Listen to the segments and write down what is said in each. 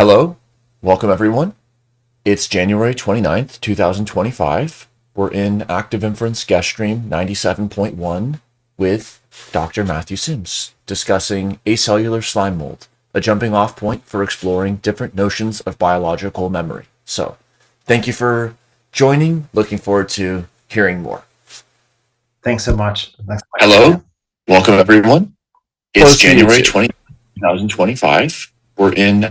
Hello, welcome everyone. It's January 29th, 2025. We're in Active Inference GuestStream 97.1 with Dr. Matthew Sims discussing acellular slime mold, a jumping off point for exploring different notions of biological memory. So, thank you for joining. Looking forward to hearing more. Thanks so much. Hello, welcome everyone. It's January 20th, 2025. We're in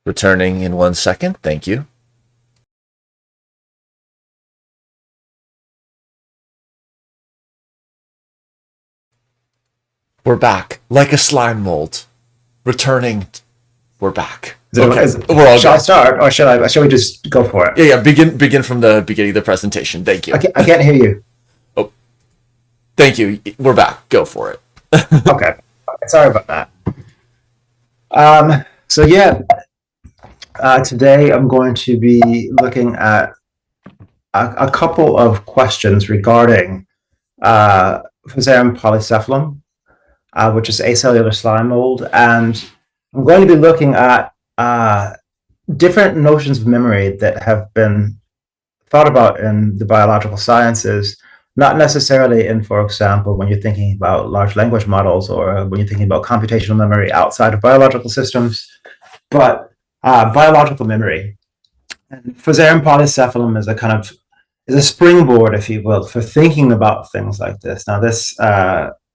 returning in 1 second. Thank you. We're back, like a slime mold. Returning. We're back. Okay, we're all. Shall I start, or shall we just go for it? Yeah. Begin from the beginning of the presentation. Thank you. I can't hear you. Oh, thank you. We're back. Go for it. Okay. Sorry about that. Today I'm going to be looking at a couple of questions regarding Physarum polycephalum, which is acellular slime mold, and I'm going to be looking at different notions of memory that have been thought about in the biological sciences, not necessarily in, for example, when you're thinking about large language models or when you're thinking about computational memory outside of biological systems, but biological memory. And Physarum polycephalum is a springboard, if you will, for thinking about things like this. Now, this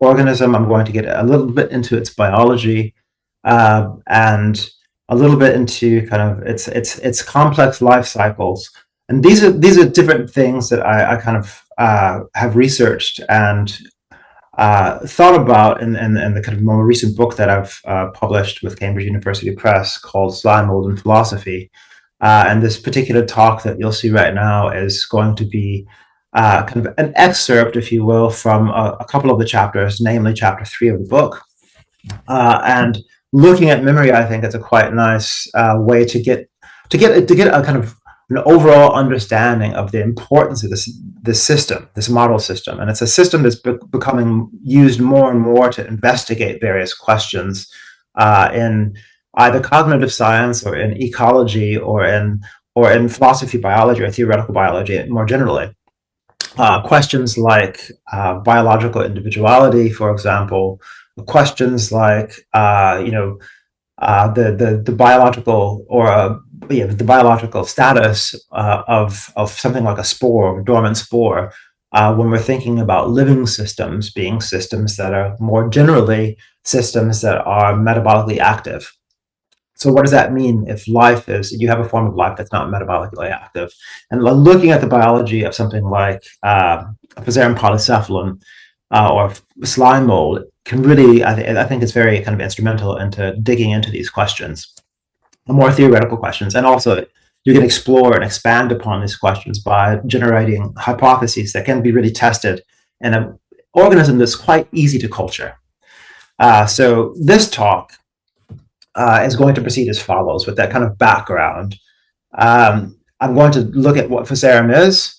organism, I'm going to get a little bit into its biology and a little bit into kind of its complex life cycles. And these are different things that I kind of have researched and thought about in the kind of more recent book that I've published with Cambridge University Press called Slime, Mould, and Philosophy. And this particular talk that you'll see right now is going to be kind of an excerpt, if you will, from a couple of the chapters, namely chapter 3 of the book. And looking at memory, I think it's a quite nice way to get a kind of an overall understanding of the importance of this system, this model system. And it's a system that's becoming used more and more to investigate various questions in either cognitive science or in ecology or in philosophy, biology, or theoretical biology more generally. Questions like biological individuality, for example, questions like the biological or the biological status of something like a spore, a dormant spore, when we're thinking about living systems being systems that are more generally systems that are metabolically active. So what does that mean if you have a form of life that's not metabolically active? And looking at the biology of something like Physarum polycephalum or slime mold can really, I think it's very kind of instrumental into digging into these questions, the more theoretical questions. And also you can explore and expand upon these questions by generating hypotheses that can be really tested in an organism that's quite easy to culture. So this talk is going to proceed as follows with that kind of background. I'm going to look at what Physarum is.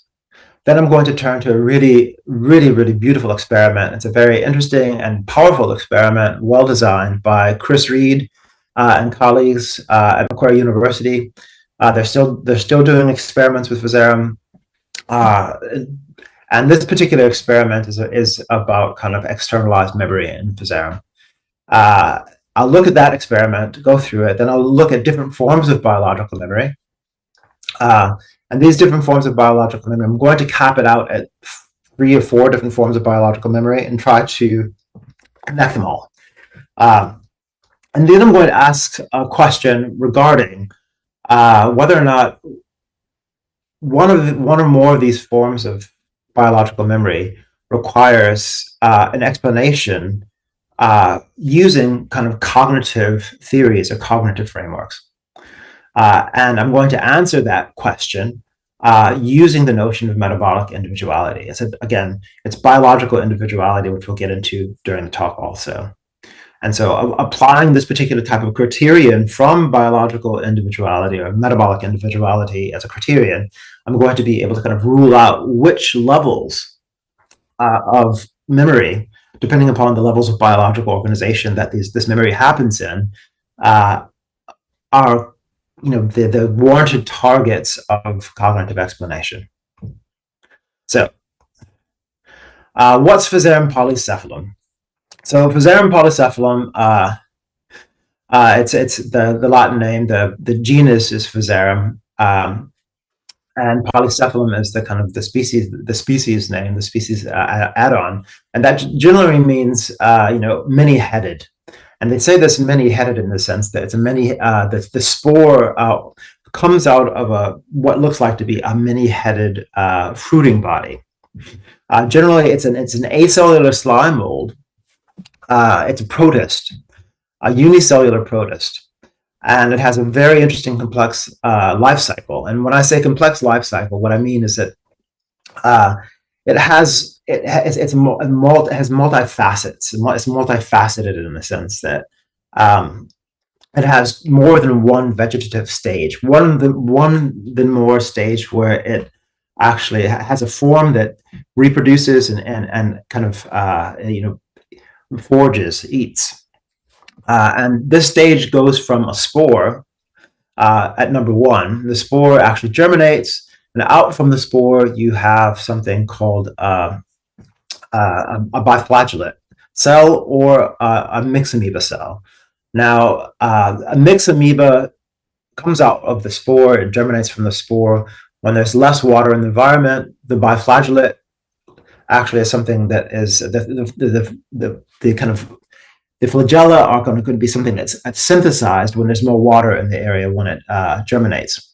Then I'm going to turn to a really, really, really beautiful experiment. It's a very interesting and powerful experiment, well designed by Chris Reed and colleagues at Macquarie University. They're still doing experiments with Physarum. And this particular experiment is about kind of externalized memory in Physarum. I'll look at that experiment, go through it, then I'll look at different forms of biological memory. And these different forms of biological memory, I'm going to cap it out at 3 or 4 different forms of biological memory and try to connect them all. And then I'm going to ask a question regarding whether or not one or more of these forms of biological memory requires an explanation using kind of cognitive theories or cognitive frameworks. And I'm going to answer that question using the notion of metabolic individuality. Again, it's biological individuality, which we'll get into during the talk also. And so applying this particular type of criterion from biological individuality or metabolic individuality as a criterion, I'm going to be able to kind of rule out which levels of memory, depending upon the levels of biological organization that this memory happens in, are the warranted targets of cognitive explanation. So what's Physarum polycephalum? So Physarum polycephalum, it's the Latin name. The genus is Physarum, and polycephalum is the kind of the species name, the species add-on, and that generally means many-headed. And they say this many-headed in the sense that it's a many. The spore comes out of what looks like to be a many-headed fruiting body. Generally, it's an acellular slime mold. It's a protist, a unicellular protist, and it has a very interesting complex life cycle. And when I say complex life cycle, what I mean is that it has multifacets. It's multifaceted in the sense that it has more than one vegetative stage, one than more stage where it actually has a form that reproduces and kind of forges, eats. And this stage goes from a spore at number one. The spore actually germinates, and out from the spore, you have something called a biflagellate cell or a mixed amoeba cell. Now, a mixed amoeba comes out of the spore, it germinates from the spore. When there's less water in the environment, the biflagellate actually is something that is the kind of the flagella are going to be something that's synthesized when there's more water in the area when it germinates.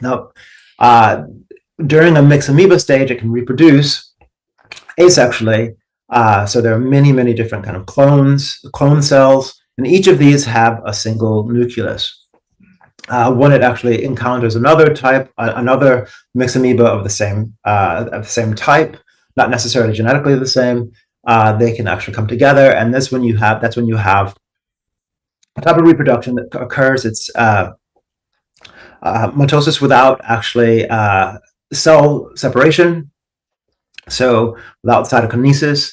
Now, during a mixed amoeba stage, it can reproduce asexually. So there are many different kind of clone cells, and each of these have a single nucleus. When it actually encounters another mixed amoeba of the same type, not necessarily genetically the same, they can actually come together, and that's when you have a type of reproduction that occurs. It's mitosis without actually cell separation, so without cytokinesis,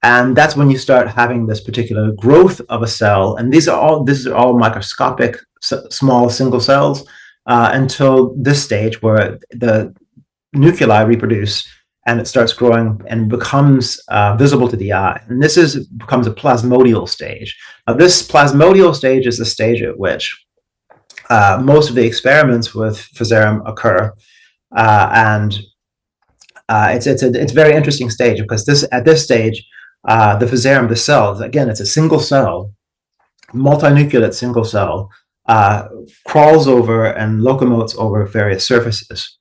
and that's when you start having this particular growth of a cell. And these are all microscopic, small single cells until this stage where the nuclei reproduce and it starts growing and becomes visible to the eye. And this becomes a plasmodial stage. Now, this plasmodial stage is the stage at which most of the experiments with Physarum occur, and it's a very interesting stage because at this stage, the Physarum, the cell, again, it's a single cell, multinucleate single cell, crawls over and locomotes over various surfaces.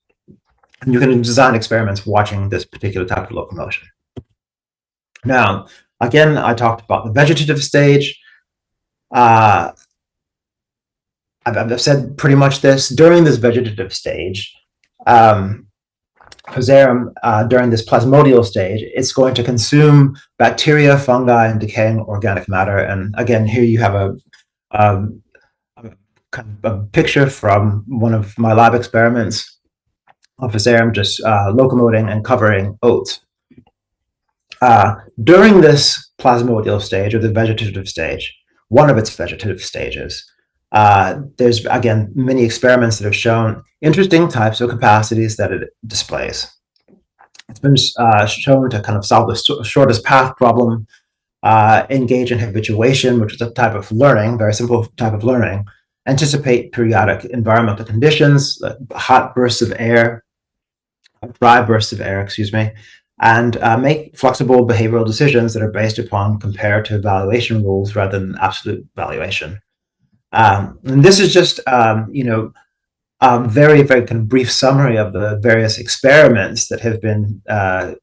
And you can design experiments watching this particular type of locomotion. Now, again, I talked about the vegetative stage. I've said pretty much this. During this vegetative stage, Physarum, during this plasmodial stage, it's going to consume bacteria, fungi, and decaying organic matter. And again, here you have a picture from one of my lab experiments of Physarum just locomoting and covering oats. During this plasmodial stage, or the vegetative stage, one of its vegetative stages, there's, again, many experiments that have shown interesting types of capacities that it displays. It's been shown to kind of solve the shortest path problem, engage in habituation, which is a type of learning, very simple type of learning, anticipate periodic environmental conditions, hot bursts of air, dry bursts of air, excuse me, and make flexible behavioral decisions that are based upon comparative valuation rules rather than absolute valuation. And this is just, very, very kind of brief summary of the various experiments that have been that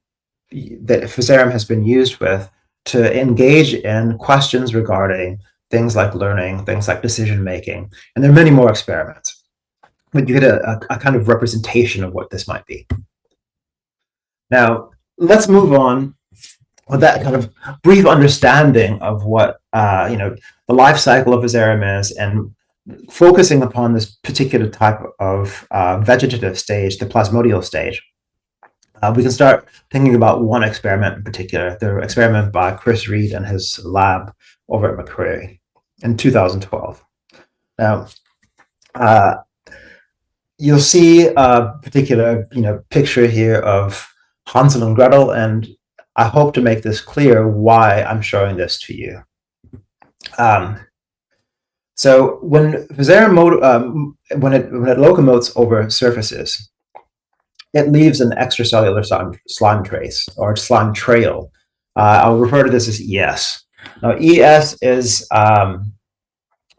Physarum has been used with to engage in questions regarding things like learning, things like decision making, and there are many more experiments. But you get a kind of representation of what this might be. Now, let's move on with that kind of brief understanding of what the life cycle of Physarum is, and focusing upon this particular type of vegetative stage, the plasmodial stage. We can start thinking about one experiment in particular, the experiment by Chris Reed and his lab over at Macquarie in 2012. Now, you'll see a particular picture here of Hansel and Gretel, and I hope to make this clear why I'm showing this to you. So when Physarum when it locomotes over surfaces, it leaves an extracellular slime trace or slime trail. I'll refer to this as ES. Now, ES is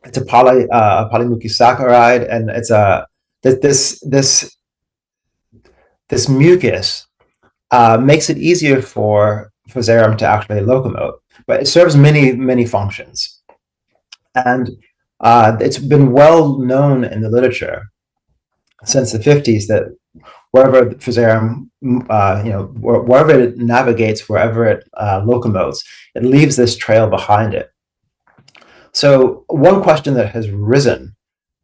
it's a polymucosaccharide, and it's this mucus makes it easier for Physarum to actually locomote, but it serves many functions, and it's been well known in the literature since the 50s that wherever Physarum, wherever it navigates, wherever it locomotes, it leaves this trail behind it. So one question that has risen,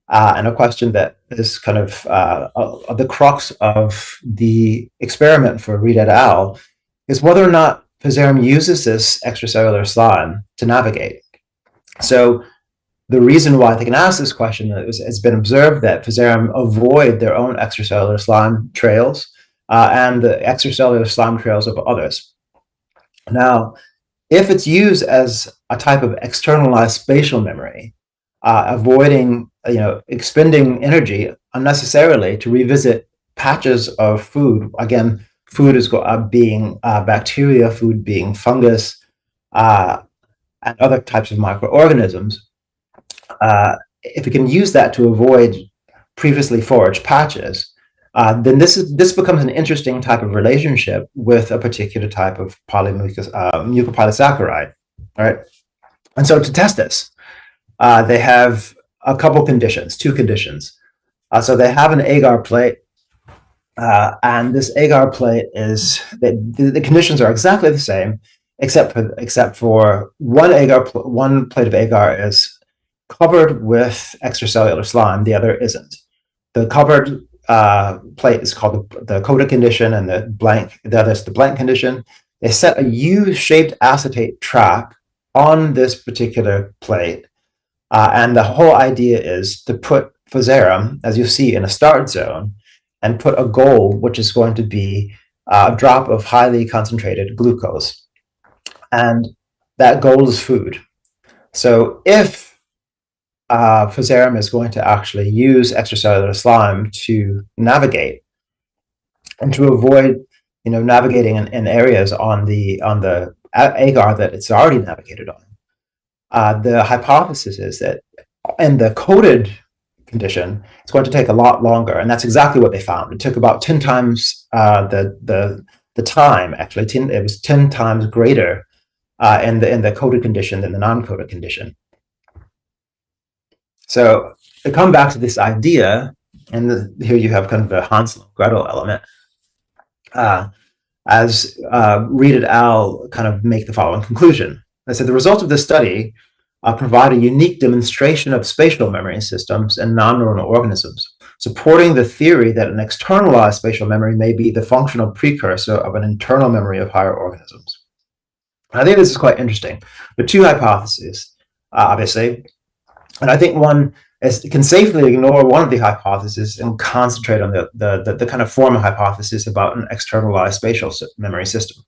and a question that is kind of the crux of the experiment for Reed et al., is whether or not Physarum uses this extracellular slime to navigate. So the reason why they can ask this question is it's been observed that Physarum avoid their own extracellular slime trails and the extracellular slime trails of others. Now, if it's used as a type of externalized spatial memory, avoiding, expending energy unnecessarily to revisit patches of food, again, food is being bacteria, food being fungus, and other types of microorganisms. If we can use that to avoid previously foraged patches, then this becomes an interesting type of relationship with a particular type of mucopolysaccharide, right? And so to test this, they have a couple conditions, two conditions. So they have an agar plate, and this agar plate is the conditions are exactly the same, except for one plate of agar is covered with extracellular slime, the other isn't. The covered plate is called the coated condition, and the other is the blank condition. They set a U-shaped acetate trap on this particular plate, and the whole idea is to put Physarum, as you see, in a start zone, and put a goal, which is going to be a drop of highly concentrated glucose, and that goal is food. So if Physarum is going to actually use extracellular slime to navigate and to avoid, navigating in areas on the agar that it's already navigated on. The hypothesis is that in the coated condition, it's going to take a lot longer, and that's exactly what they found. It took about 10 times the time. Actually, it was 10 times greater in the coated condition than the non-coated condition. So to come back to this idea, and here you have kind of the Hansel and Gretel element, as Reed et al. Kind of make the following conclusion. They said the results of this study provide a unique demonstration of spatial memory systems in non-neuronal organisms, supporting the theory that an externalized spatial memory may be the functional precursor of an internal memory of higher organisms. I think this is quite interesting. The two hypotheses, obviously, and I think one can safely ignore one of the hypotheses and concentrate on the kind of former hypothesis about an externalized spatial memory system.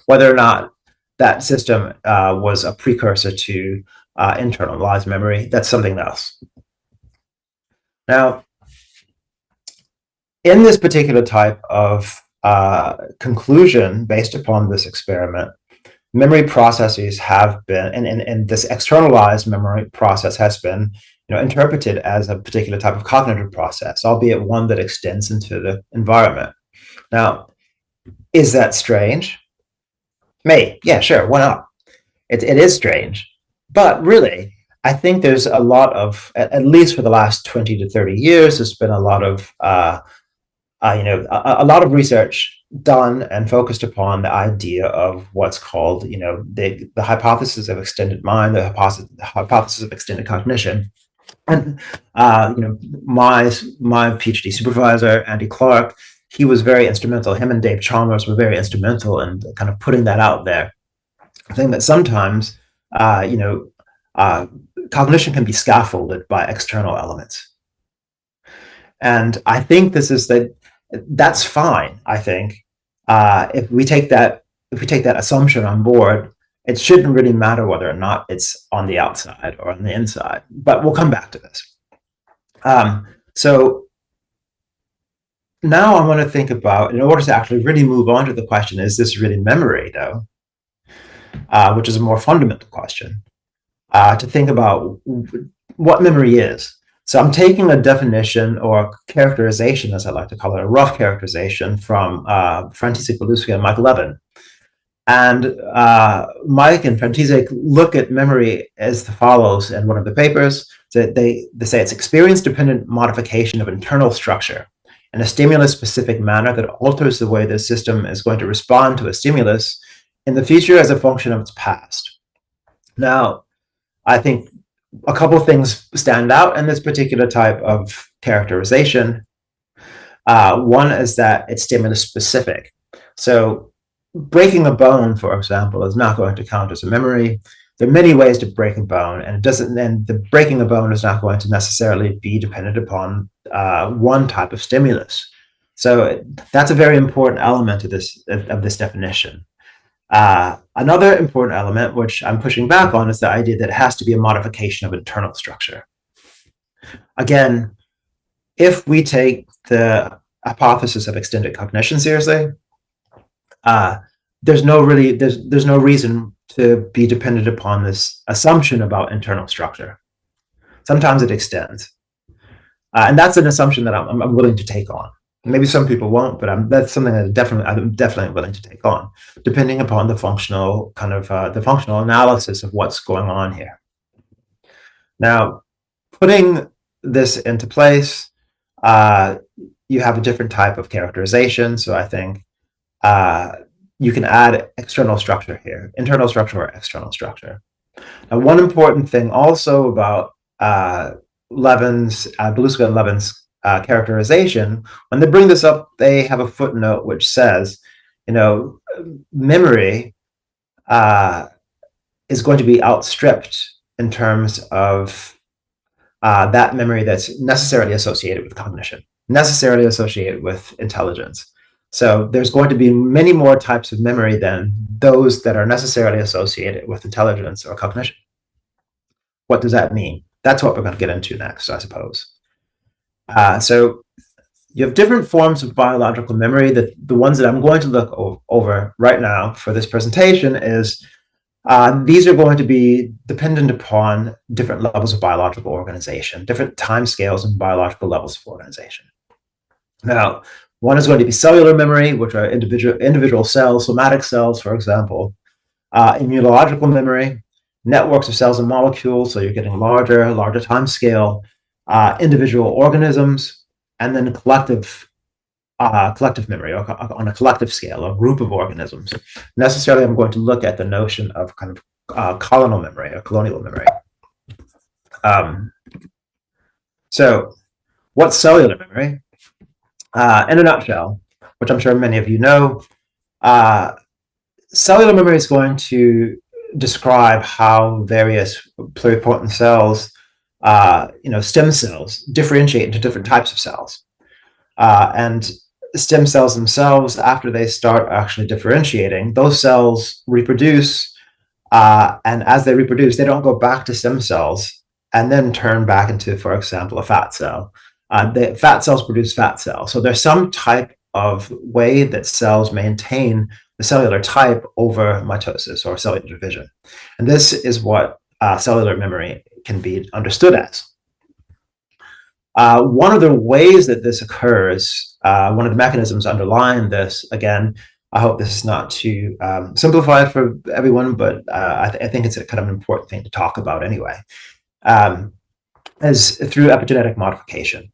Whether or not that system was a precursor to internalized memory, that's something else. Now, in this particular type of conclusion based upon this experiment, memory processes have been, and this externalized memory process has been interpreted as a particular type of cognitive process, albeit one that extends into the environment. Now, is that strange? Yeah, sure, why not? It is strange, but really, I think there's a lot of, at least for the last 20 to 30 years, there's been a lot of, a lot of research done and focused upon the idea of what's called, the hypothesis of extended mind, the hypothesis of extended cognition. And my PhD supervisor, Andy Clark, he was very instrumental. Him and Dave Chalmers were very instrumental in kind of putting that out there. I think that sometimes, cognition can be scaffolded by external elements, and I think that's fine. I think if we take that assumption on board, it shouldn't really matter whether or not it's on the outside or on the inside. But we'll come back to this. So now I want to think about, in order to actually really move on to the question, is this really memory, though? Which is a more fundamental question, to think about what memory is. So I'm taking a definition or characterization, as I like to call it, a rough characterization from František Belusky and Michael Levin. And Mike and František look at memory as follows in one of the papers. So they say it's experience-dependent modification of internal structure in a stimulus-specific manner that alters the way the system is going to respond to a stimulus in the future as a function of its past. Now, I think a couple of things stand out in this particular type of characterization. One is that it's stimulus-specific. So breaking a bone, for example, is not going to count as a memory. There are many ways to break a bone, and the breaking a bone is not going to necessarily be dependent upon one type of stimulus. So that's a very important element of this definition. Another important element, which I'm pushing back on, is the idea that it has to be a modification of internal structure. Again, if we take the hypothesis of extended cognition seriously, there's no reason to be dependent upon this assumption about internal structure. Sometimes it extends, and that's an assumption that I'm willing to take on. Maybe some people won't, but that's something that I'm definitely willing to take on, depending upon the functional analysis of what's going on here. Now, putting this into place, you have a different type of characterization. So I think you can add external structure here, internal structure or external structure. Now, one important thing also about Belusky and Levin's characterization, when they bring this up, they have a footnote which says, memory is going to be outstripped in terms of that memory that's necessarily associated with cognition, necessarily associated with intelligence. So there's going to be many more types of memory than those that are necessarily associated with intelligence or cognition. What does that mean? That's what we're going to get into next, I suppose. So you have different forms of biological memory. The ones that I'm going to look over right now for this presentation is these are going to be dependent upon different levels of biological organization, different timescales and biological levels of organization. Now, one is going to be cellular memory, which are individual cells, somatic cells, for example. Immunological memory, networks of cells and molecules, so you're getting larger time scale. Individual organisms, and then collective memory, or on a collective scale, a group of organisms. Necessarily, I'm going to look at the notion of kind of colonial memory or colonial memory. So, what's cellular memory? In a nutshell, which I'm sure many of you know, cellular memory is going to describe how various pluripotent cells, stem cells, differentiate into different types of cells. And stem cells themselves, after they start actually differentiating, those cells reproduce, and as they reproduce, they don't go back to stem cells and then turn back into, for example, a fat cell. The fat cells produce fat cells. So there's some type of way that cells maintain the cellular type over mitosis or cellular division. And this is what cellular memory can be understood as. One of the ways that this occurs, one of the mechanisms underlying this, again, I hope this is not too simplified for everyone, but I think it's a kind of an important thing to talk about anyway, is through epigenetic modification.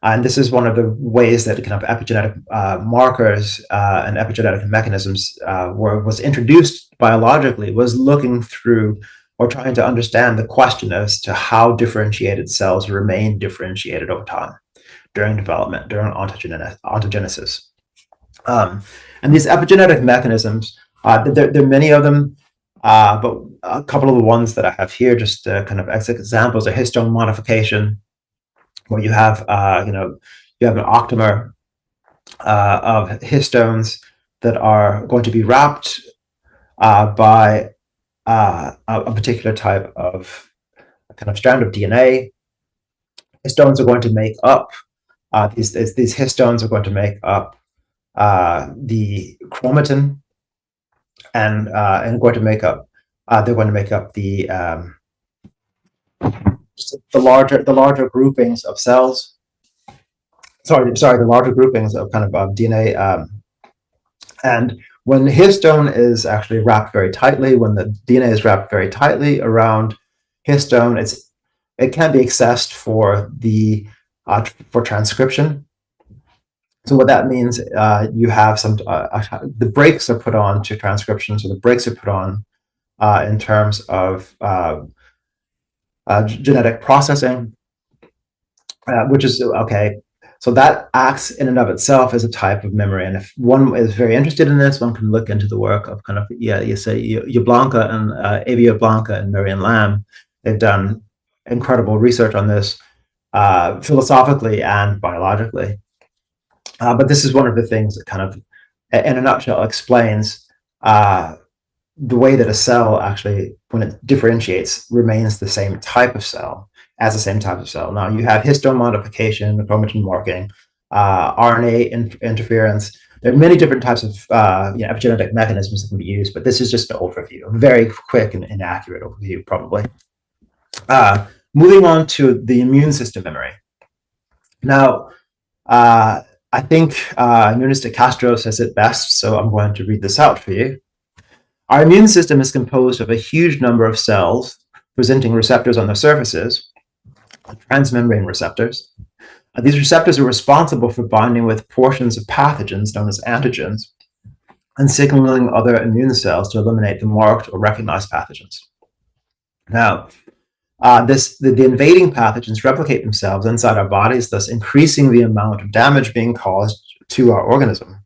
And this is one of the ways that kind of epigenetic markers and epigenetic mechanisms was introduced biologically, was looking through or trying to understand the question as to how differentiated cells remain differentiated over time during development, during ontogenesis. And these epigenetic mechanisms, there are many of them, but a couple of the ones that I have here, just kind of examples, are histone modification, where you have, you have an octamer of histones that are going to be wrapped by a particular type of kind of strand of DNA. Histones are going to make up these histones are going to make up the chromatin, and going to make up they're going to make up the larger groupings of cells. Sorry, the larger groupings of kind of DNA. And when histone is actually wrapped very tightly, when the DNA is wrapped very tightly around histone, it can be accessed for for transcription. So what that means, you have some the brakes are put on to transcription. So the brakes are put on in terms of genetic processing, which is okay. So that acts in and of itself as a type of memory. And if one is very interested in this, one can look into the work of kind of, you say Blanca and Avia Blanca and Marian Lamb. They've done incredible research on this philosophically and biologically. But this is one of the things that kind of, in a nutshell, explains the way that a cell actually, when it differentiates, remains the same type of cell as the same type of cell. Now you have histone modification, chromatin marking, RNA interference. There are many different types of epigenetic mechanisms that can be used, but this is just an overview, a very quick and inaccurate overview, probably. Moving on to the immune system memory. Now, I think Nunes de Castro says it best, so I'm going to read this out for you. Our immune system is composed of a huge number of cells presenting receptors on their surfaces, transmembrane receptors. These receptors are responsible for binding with portions of pathogens known as antigens and signaling other immune cells to eliminate the marked or recognized pathogens. Now, the invading pathogens replicate themselves inside our bodies, thus increasing the amount of damage being caused to our organism.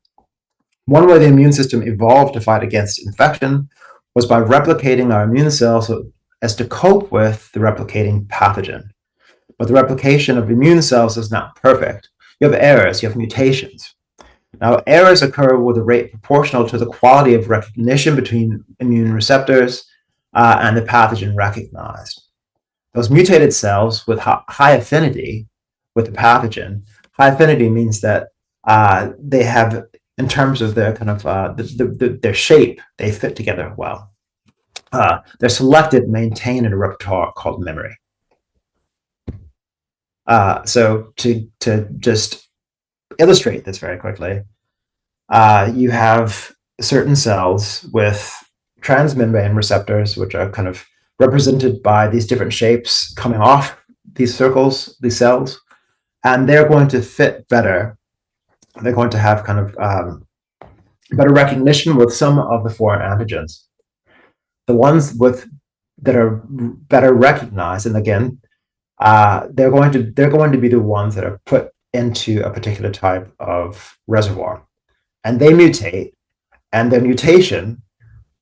One way the immune system evolved to fight against infection was by replicating our immune cells so as to cope with the replicating pathogen. But the replication of immune cells is not perfect. You have errors, you have mutations. Now, errors occur with a rate proportional to the quality of recognition between immune receptors and the pathogen recognized. Those mutated cells with high affinity with the pathogen, high affinity means that they have, in terms of their kind of their shape, they fit together well. They're selected, maintained in a repertoire called memory. So to just illustrate this very quickly, you have certain cells with transmembrane receptors, which are kind of represented by these different shapes coming off these circles, these cells, and they're going to fit better. They're going to have kind of better recognition with some of the foreign antigens. The ones that are better recognized, and again, they're going to be the ones that are put into a particular type of reservoir, and they mutate, and their mutation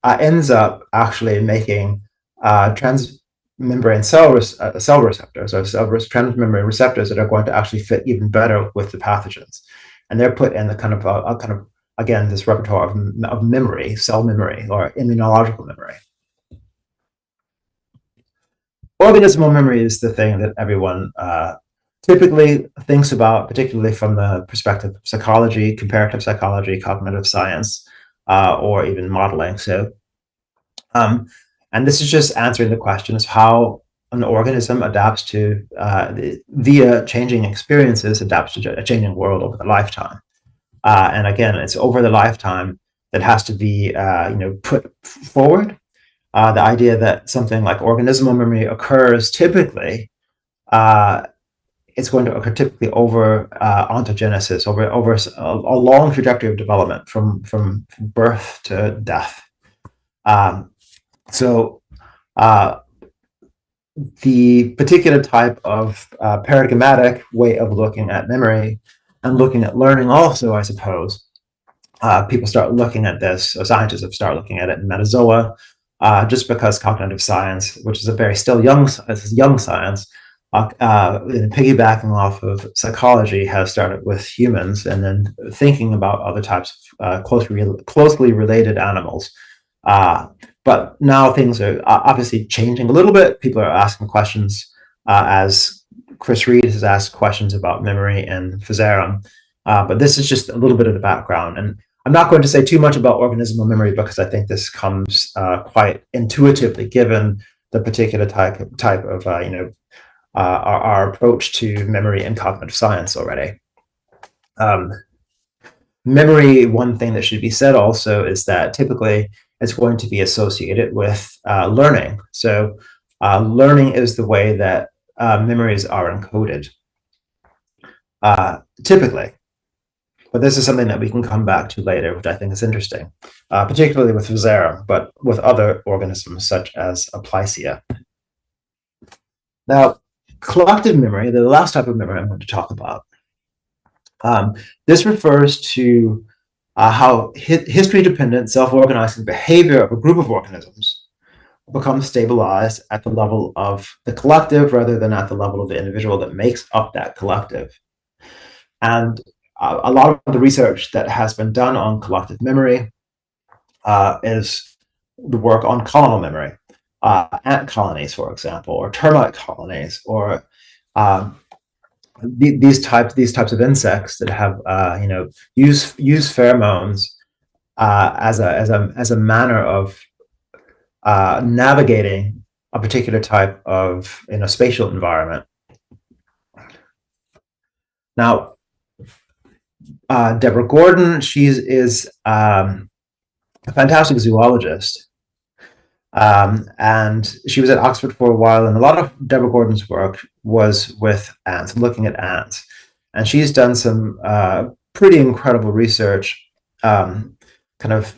ends up actually making transmembrane cell receptors, or transmembrane receptors that are going to actually fit even better with the pathogens, and they're put in the kind of again this repertoire of memory, cell memory, or immunological memory. Organismal memory is the thing that everyone typically thinks about, particularly from the perspective of psychology, comparative psychology, cognitive science, or even modeling. So, and this is just answering the questions: how an organism adapts to, via changing experiences, adapts to a changing world over the lifetime. And again, it's over the lifetime that has to be put forward. The idea that something like organismal memory occurs typically, it's going to occur typically over ontogenesis, over a long trajectory of development from birth to death. The particular type of paradigmatic way of looking at memory and looking at learning also, I suppose, people start looking at this, or scientists have started looking at it in metazoa, just because cognitive science, which is a very still young science, piggybacking off of psychology, has started with humans and then thinking about other types of closely related animals. But now things are obviously changing a little bit. People are asking questions, as Chris Reed has asked questions about memory and Physarum. But this is just a little bit of the background. And I'm not going to say too much about organismal memory because I think this comes quite intuitively given the particular type of our approach to memory and cognitive science already. Memory, one thing that should be said also is that typically it's going to be associated with learning. So learning is the way that memories are encoded, typically. But this is something that we can come back to later, which I think is interesting, particularly with Physarum, but with other organisms such as Aplysia. Now, collective memory, the last type of memory I'm going to talk about, this refers to how history-dependent, self-organizing behavior of a group of organisms becomes stabilized at the level of the collective rather than at the level of the individual that makes up that collective. And a lot of the research that has been done on collective memory is the work on colonal memory, ant colonies, for example, or termite colonies, or these types of insects that have use pheromones as a manner of navigating a particular type of spatial environment. Now, Deborah Gordon, she is a fantastic zoologist, and she was at Oxford for a while, and a lot of Deborah Gordon's work was with ants, looking at ants, and she's done some pretty incredible research, kind of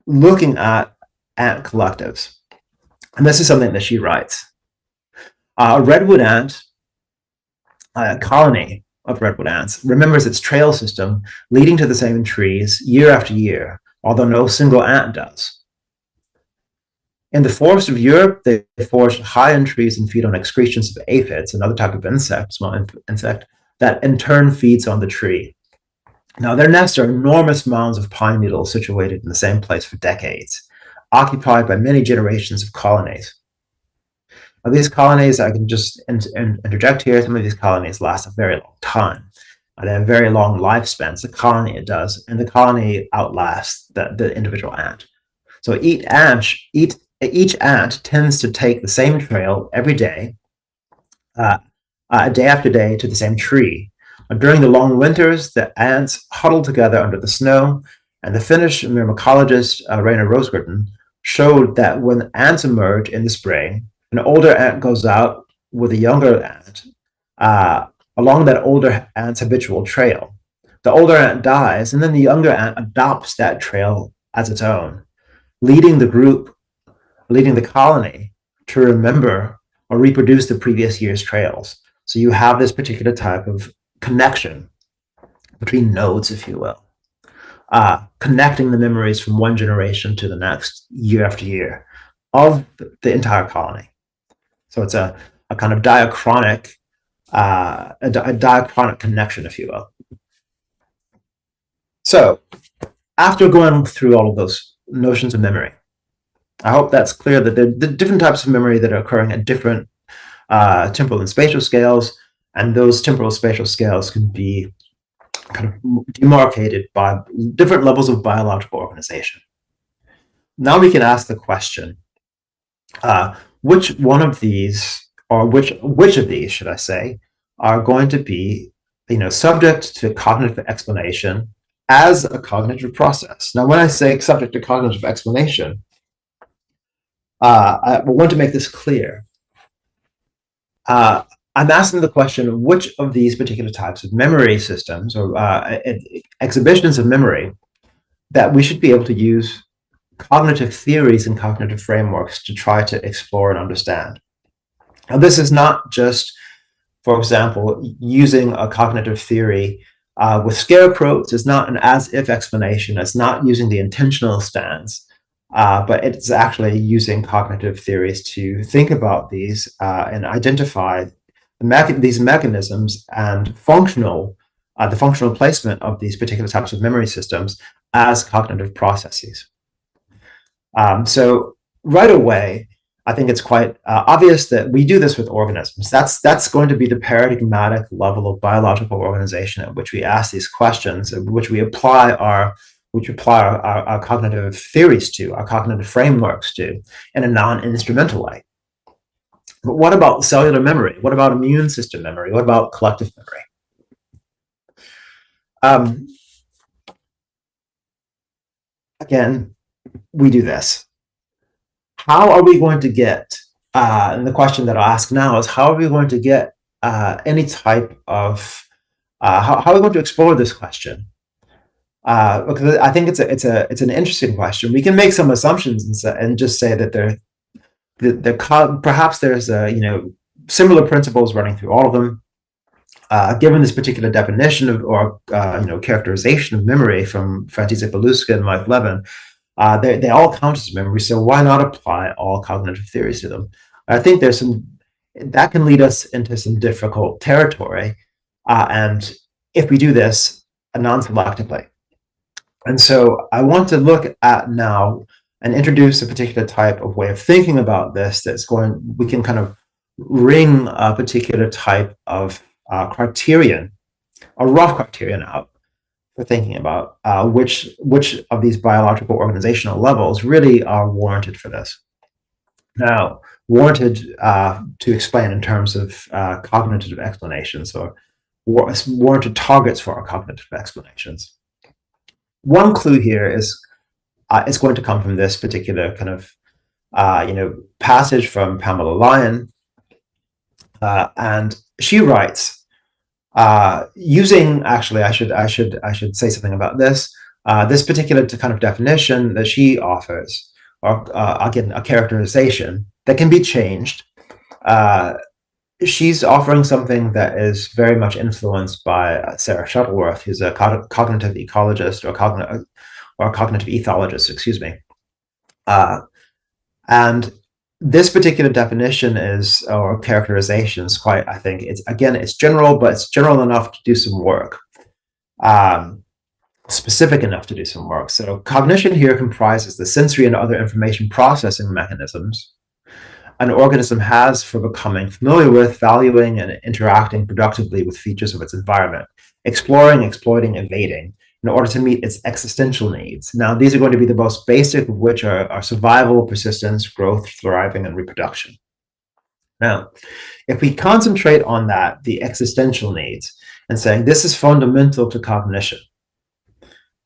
looking at ant collectives, and this is something that she writes. A redwood ant, a colony of redwood ants, remembers its trail system leading to the same trees year after year, although no single ant does. In the forest of Europe, they forage high in trees and feed on excretions of aphids, another type of insect, small insect, that in turn feeds on the tree. Now, their nests are enormous mounds of pine needles situated in the same place for decades, occupied by many generations of colonies. Now, these colonies, I can just interject here, some of these colonies last a very long time. They have very long lifespans, the colony it does, and the colony outlasts the individual ant. So each ant tends to take the same trail every day, day after day, to the same tree. During the long winters, the ants huddle together under the snow, and the Finnish myrmecologist Rainer Rosgren showed that when ants emerge in the spring, an older ant goes out with a younger ant along that older ant's habitual trail. The older ant dies, and then the younger ant adopts that trail as its own, leading the colony to remember or reproduce the previous year's trails. So you have this particular type of connection between nodes, if you will, connecting the memories from one generation to the next, year after year, of the entire colony. So it's a kind of diachronic, a diachronic connection, if you will. So after going through all of those notions of memory, I hope that's clear that the different types of memory that are occurring at different temporal and spatial scales, and those temporal spatial scales can be kind of demarcated by different levels of biological organization. Now we can ask the question, which one of these or which of these, should I say, are going to be, subject to cognitive explanation as a cognitive process. Now, when I say subject to cognitive explanation, I want to make this clear. I'm asking the question, which of these particular types of memory systems or exhibitions of memory that we should be able to use cognitive theories and cognitive frameworks to try to explore and understand. Now, this is not just, for example, using a cognitive theory with scarecrows. It's not an as-if explanation. It's not using the intentional stance, but it's actually using cognitive theories to think about these and identify these mechanisms and the functional placement of these particular types of memory systems as cognitive processes. So right away, I think it's quite obvious that we do this with organisms. That's going to be the paradigmatic level of biological organization at which we ask these questions, at which we apply our cognitive theories to, our cognitive frameworks to, in a non-instrumental way. But what about cellular memory? What about immune system memory? What about collective memory? Again, we do this. How are we going to get, and the question that I'll ask now is, how are we going to get any type of, how are we going to explore this question? Because I think it's an interesting question. We can make some assumptions and just say that perhaps there's similar principles running through all of them. Given this particular definition or characterization of memory from František Beluska and Mike Levin, they all count as memory, so why not apply all cognitive theories to them? I think that can lead us into some difficult territory, and if we do this non-selectively. And so I want to look at now and introduce a particular type of way of thinking about this we can kind of ring a particular type of criterion, a rough criterion out for thinking about which of these biological organizational levels really are warranted for this. Now, warranted to explain in terms of cognitive explanations or warranted targets for our cognitive explanations. One clue here is it's going to come from this particular kind of passage from Pamela Lyon, and she writes, using, actually, I should say something about this. This particular kind of definition that she offers, or again, a characterization that can be changed. She's offering something that is very much influenced by Sarah Shuttleworth, who's a cognitive ecologist or cognitive ethologist, excuse me. And this particular definition or characterization is quite, I think, it's general, but it's general enough to do some work, specific enough to do some work. So cognition here comprises the sensory and other information processing mechanisms an organism has for becoming familiar with, valuing, and interacting productively with features of its environment, exploring, exploiting, evading, in order to meet its existential needs. Now, these are going to be the most basic of which are survival, persistence, growth, thriving, and reproduction. Now, if we concentrate on that, the existential needs, and saying this is fundamental to cognition,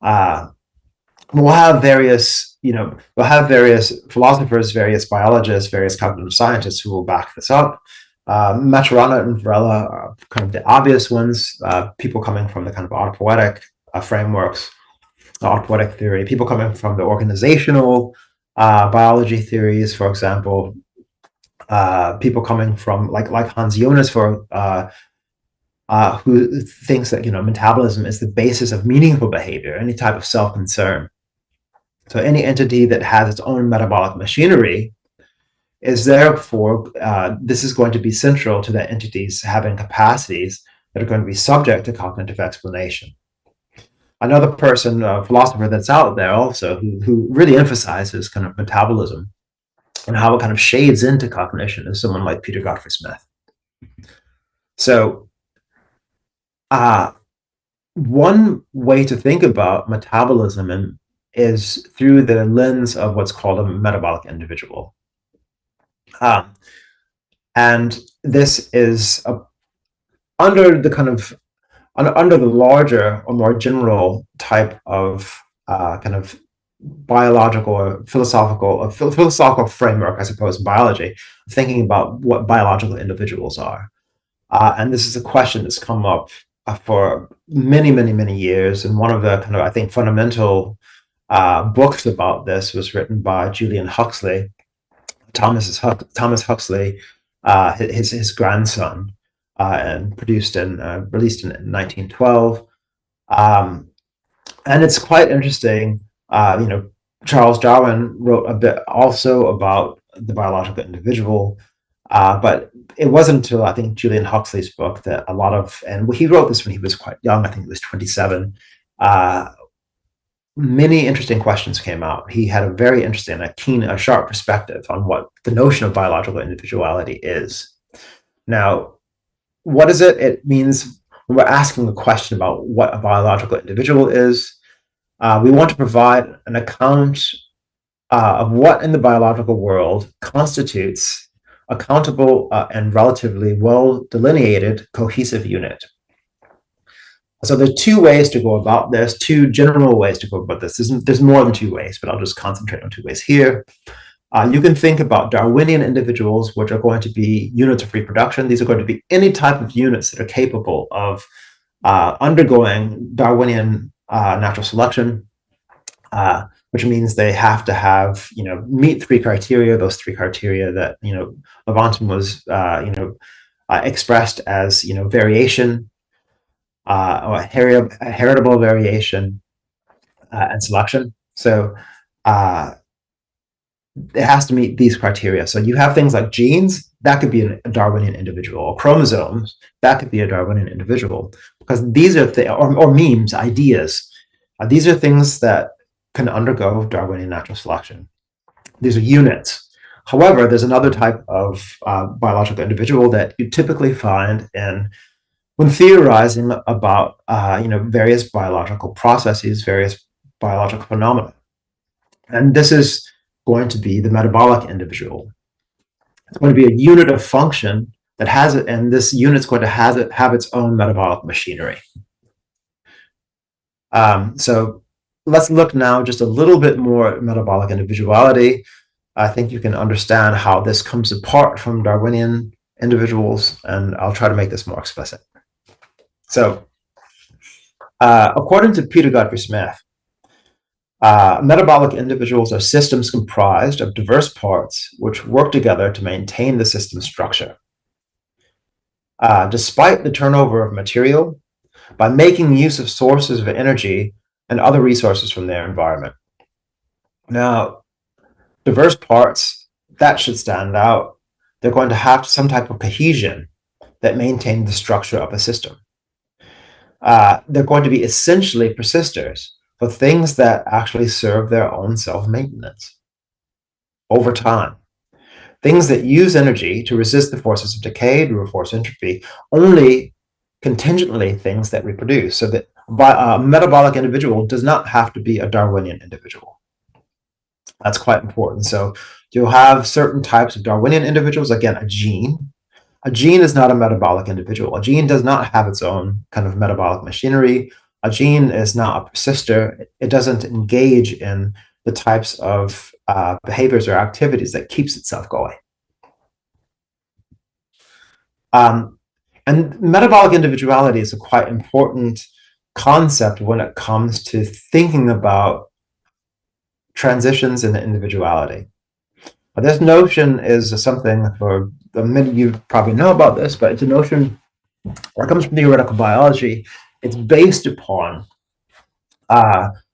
we'll have various philosophers, various biologists, various cognitive scientists who will back this up. Maturana and Varela are kind of the obvious ones, people coming from the kind of autopoietic frameworks, autopoietic theory, people coming from the organizational biology theories, for example, people coming from like Hans Jonas who thinks that metabolism is the basis of meaningful behavior, any type of self-concern. So any entity that has its own metabolic machinery is therefore, this is going to be central to that entity's having capacities that are going to be subject to cognitive explanation. Another person, a philosopher that's out there also, who really emphasizes kind of metabolism and how it kind of shades into cognition is someone like Peter Godfrey Smith. So one way to think about metabolism is through the lens of what's called a metabolic individual. And this is under the under the larger or more general type of kind of biological or philosophical framework, I suppose, in biology, thinking about what biological individuals are. And this is a question that's come up for many, many, many years. And one of the kind of, I think, fundamental books about this was written by Julian Huxley, Thomas Huxley, his grandson, and released in 1912. And it's quite interesting. Charles Darwin wrote a bit also about the biological individual, but it wasn't until I think Julian Huxley's book that and he wrote this when he was quite young. I think he was 27. Many interesting questions came out. He had a very interesting, a sharp perspective on what the notion of biological individuality is. Now, what is it? It means when we're asking a question about what a biological individual is, we want to provide an account of what in the biological world constitutes a countable and relatively well delineated cohesive unit. So there's two ways to go about this, two general ways to go about this. There's more than two ways, but I'll just concentrate on two ways here. You can think about Darwinian individuals, which are going to be units of reproduction. These are going to be any type of units that are capable of undergoing Darwinian natural selection, which means they have to have, meet three criteria. Those three criteria that, Levantin was, expressed as, variation, or heritable variation, and selection. So it has to meet these criteria. So you have things like genes, that could be a Darwinian individual, or chromosomes, that could be a Darwinian individual, because these are or memes, ideas. These are things that can undergo Darwinian natural selection. These are units. However, there's another type of biological individual that you typically find when theorizing about various biological processes, various biological phenomena. And this is going to be the metabolic individual. It's going to be a unit of function that has it, and this unit's going to have its own metabolic machinery. So let's look now just a little bit more at metabolic individuality. I think you can understand how this comes apart from Darwinian individuals, and I'll try to make this more explicit. So, according to Peter Godfrey Smith, metabolic individuals are systems comprised of diverse parts which work together to maintain the system structure. Despite the turnover of material, by making use of sources of energy and other resources from their environment. Now, diverse parts, that should stand out. They're going to have some type of cohesion that maintain the structure of a system. They're going to be essentially persisters for things that actually serve their own self-maintenance over time. Things that use energy to resist the forces of decay, to force entropy, only contingently things that reproduce, so that a metabolic individual does not have to be a Darwinian individual. That's quite important. So you'll have certain types of Darwinian individuals, again, a gene. A gene is not a metabolic individual. A gene does not have its own kind of metabolic machinery. A gene is not a persister. It doesn't engage in the types of behaviors or activities that keeps itself going. And metabolic individuality is a quite important concept when it comes to thinking about transitions in the individuality. This notion is something for many of you probably know about this, but it's a notion that comes from theoretical biology. It's based upon,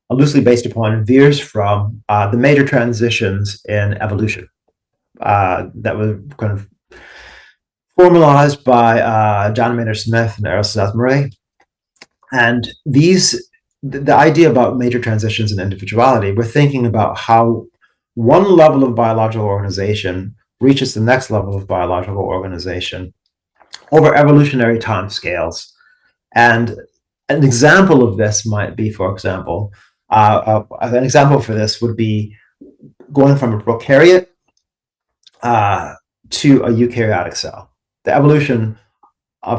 loosely based upon, veers from the major transitions in evolution that were kind of formalized by John Maynard Smith and Errol Murray. And the idea about major transitions in individuality, we're thinking about how one level of biological organization reaches the next level of biological organization over evolutionary time scales. And an example of this might be, for example, an example for this would be going from a prokaryote to a eukaryotic cell. The evolution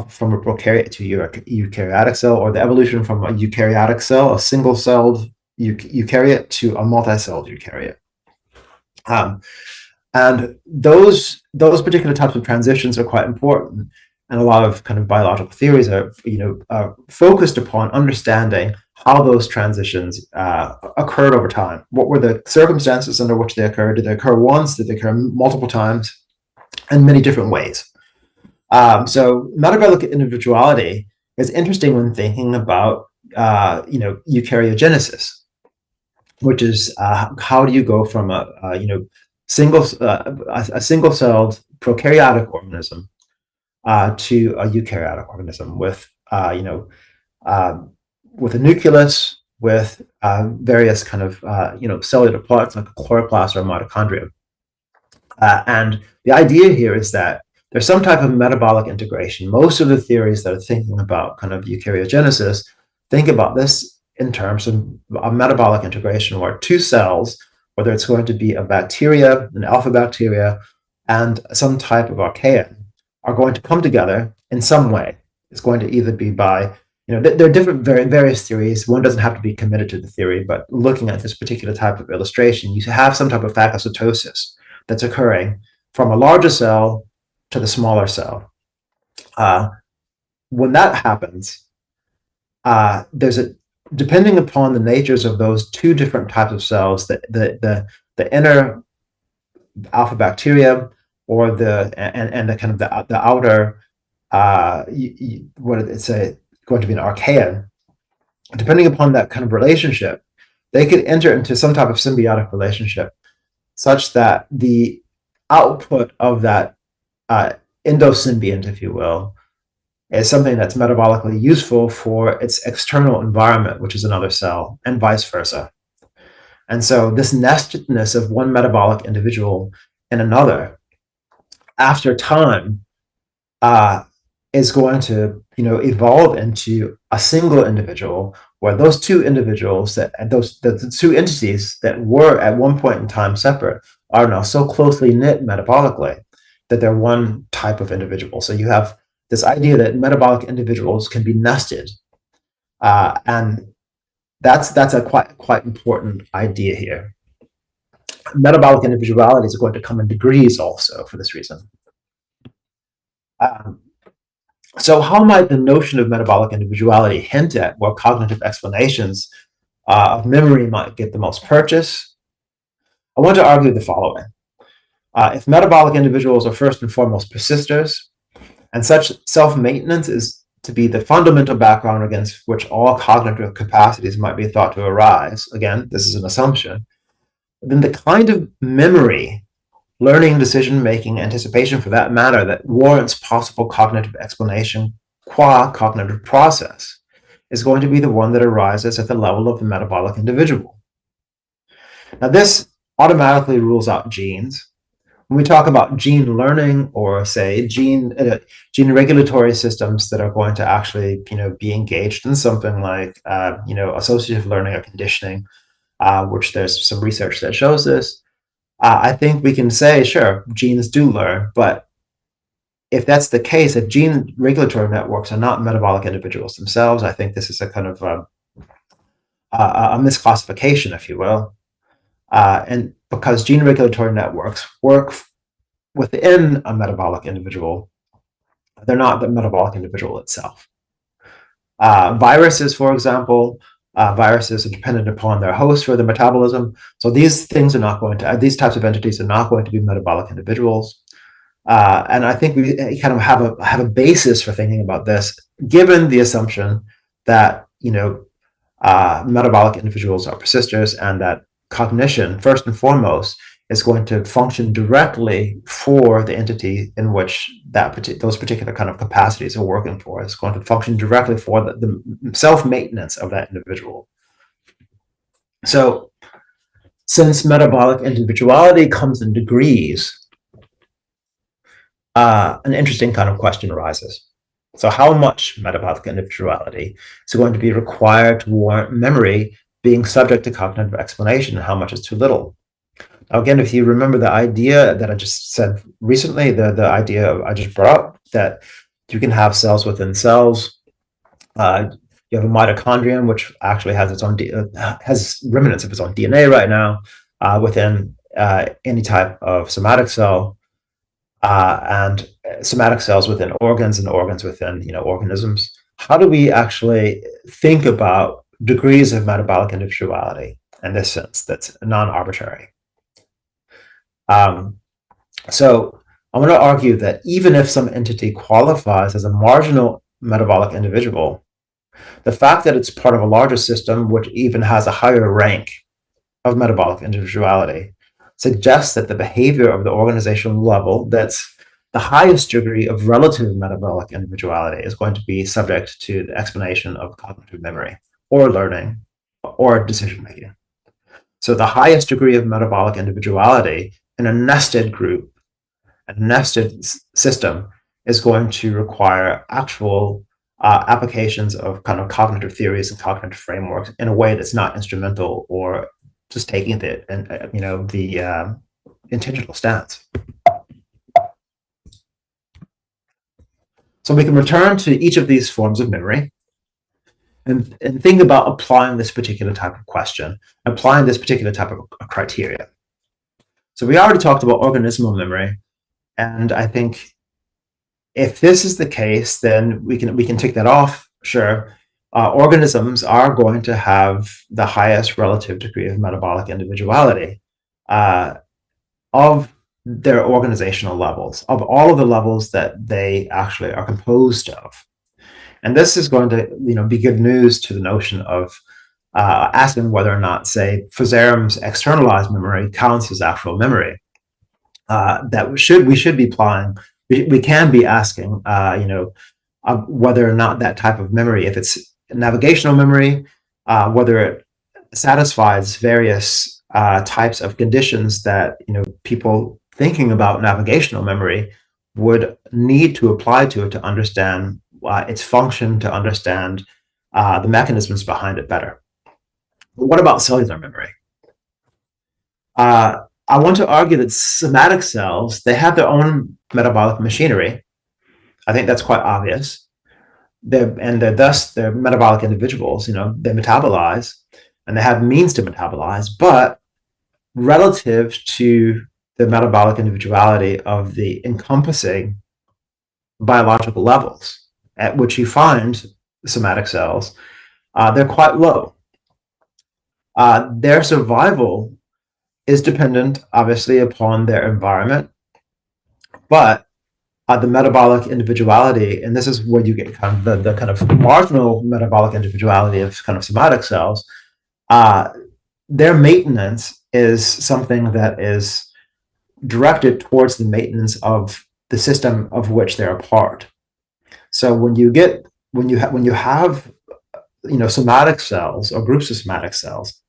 from a prokaryote to eukaryotic cell, or the evolution from a eukaryotic cell, a single-celled eukaryote, to a multi-celled eukaryote. And those particular types of transitions are quite important, and a lot of kind of biological theories are focused upon understanding how those transitions occurred over time. What were the circumstances under which they occurred? Did they occur once? Did they occur multiple times? In many different ways. So metabolic individuality is interesting when thinking about eukaryogenesis, which is how do you go from a single-celled prokaryotic organism to a eukaryotic organism with a nucleus, with various kind of cellular parts like a chloroplast or a mitochondrium. And the idea here is that there's some type of metabolic integration. Most of the theories that are thinking about kind of eukaryogenesis think about this in terms of a metabolic integration where two cells, whether it's going to be a bacteria, an alpha bacteria, and some type of archaean, are going to come together in some way. It's going to either be by, there are different various theories. One doesn't have to be committed to the theory, but looking at this particular type of illustration, you have some type of phagocytosis that's occurring from a larger cell to the smaller cell. When that happens, depending upon the natures of those two different types of cells, the inner alpha bacteria or the kind of the outer it's going to be an archaean. Depending upon that kind of relationship, they could enter into some type of symbiotic relationship, such that the output of that endosymbiont, if you will, is something that's metabolically useful for its external environment, which is another cell, and vice versa. And so this nestedness of one metabolic individual in another, after time, is going to evolve into a single individual, where those two individuals, the two entities that were at one point in time separate, are now so closely knit metabolically that they're one type of individual. So you have this idea that metabolic individuals can be nested, and that's a quite important idea here. Metabolic individualities are going to come in degrees also for this reason. So how might the notion of metabolic individuality hint at where cognitive explanations of memory might get the most purchase? I want to argue the following. If metabolic individuals are first and foremost persisters, and such self-maintenance is to be the fundamental background against which all cognitive capacities might be thought to arise, again, this is an assumption, then the kind of memory, learning, decision-making, anticipation for that matter, that warrants possible cognitive explanation qua cognitive process is going to be the one that arises at the level of the metabolic individual. Now, this automatically rules out genes. When we talk about gene learning, or say gene regulatory systems that are going to actually be engaged in something like associative learning or conditioning, which there's some research that shows this, I think we can say, sure, genes do learn, but if that's the case, if gene regulatory networks are not metabolic individuals themselves, I think this is a kind of a misclassification, if you will. And because gene regulatory networks work within a metabolic individual, they're not the metabolic individual itself. Viruses, for example, viruses are dependent upon their host for their metabolism. So these things are not going to, these types of entities are not going to be metabolic individuals. And I think we kind of have a basis for thinking about this, given the assumption that metabolic individuals are persisters, and that cognition, first and foremost, is going to function directly for the entity in which those particular kind of capacities are working for. It's going to function directly for the self-maintenance of that individual. So since metabolic individuality comes in degrees, an interesting kind of question arises. So how much metabolic individuality is going to be required to warrant memory being subject to cognitive explanation, and how much is too little? Again, if you remember the idea that I just said recently, the idea I just brought up, that you can have cells within cells. You have a mitochondrion, which actually has its own has remnants of its own DNA right now within any type of somatic cell, and somatic cells within organs, and organs within organisms. How do we actually think about degrees of metabolic individuality in this sense that's non-arbitrary? So I want to argue that even if some entity qualifies as a marginal metabolic individual, the fact that it's part of a larger system, which even has a higher rank of metabolic individuality, suggests that the behavior of the organizational level that's the highest degree of relative metabolic individuality is going to be subject to the explanation of cognitive memory or learning or decision making. So the highest degree of metabolic individuality in a nested group, a nested system, is going to require actual applications of kind of cognitive theories and cognitive frameworks in a way that's not instrumental or just taking the intentional stance. So we can return to each of these forms of memory and think about applying this particular type of question, applying this particular type of criteria. So we already talked about organismal memory, and I think if this is the case, then we can tick that off. Sure, organisms are going to have the highest relative degree of metabolic individuality of their organizational levels, of all of the levels that they actually are composed of. And this is going to be good news to the notion of asking whether or not, say, Physarum's externalized memory counts as actual memory. That we should be applying. We can be asking, whether or not that type of memory, if it's navigational memory, whether it satisfies various types of conditions that people thinking about navigational memory would need to apply to it to understand its function, to understand the mechanisms behind it better. But what about cellular memory? I want to argue that somatic cells, they have their own metabolic machinery. I think that's quite obvious. They're metabolic individuals. They metabolize, and they have means to metabolize, but relative to the metabolic individuality of the encompassing biological levels at which you find somatic cells, they're quite low. Their survival is dependent, obviously, upon their environment, but the metabolic individuality, and this is where you get kind of the kind of marginal metabolic individuality of kind of somatic cells, their maintenance is something that is directed towards the maintenance of the system of which they're a part. So when you have somatic cells or groups of somatic cells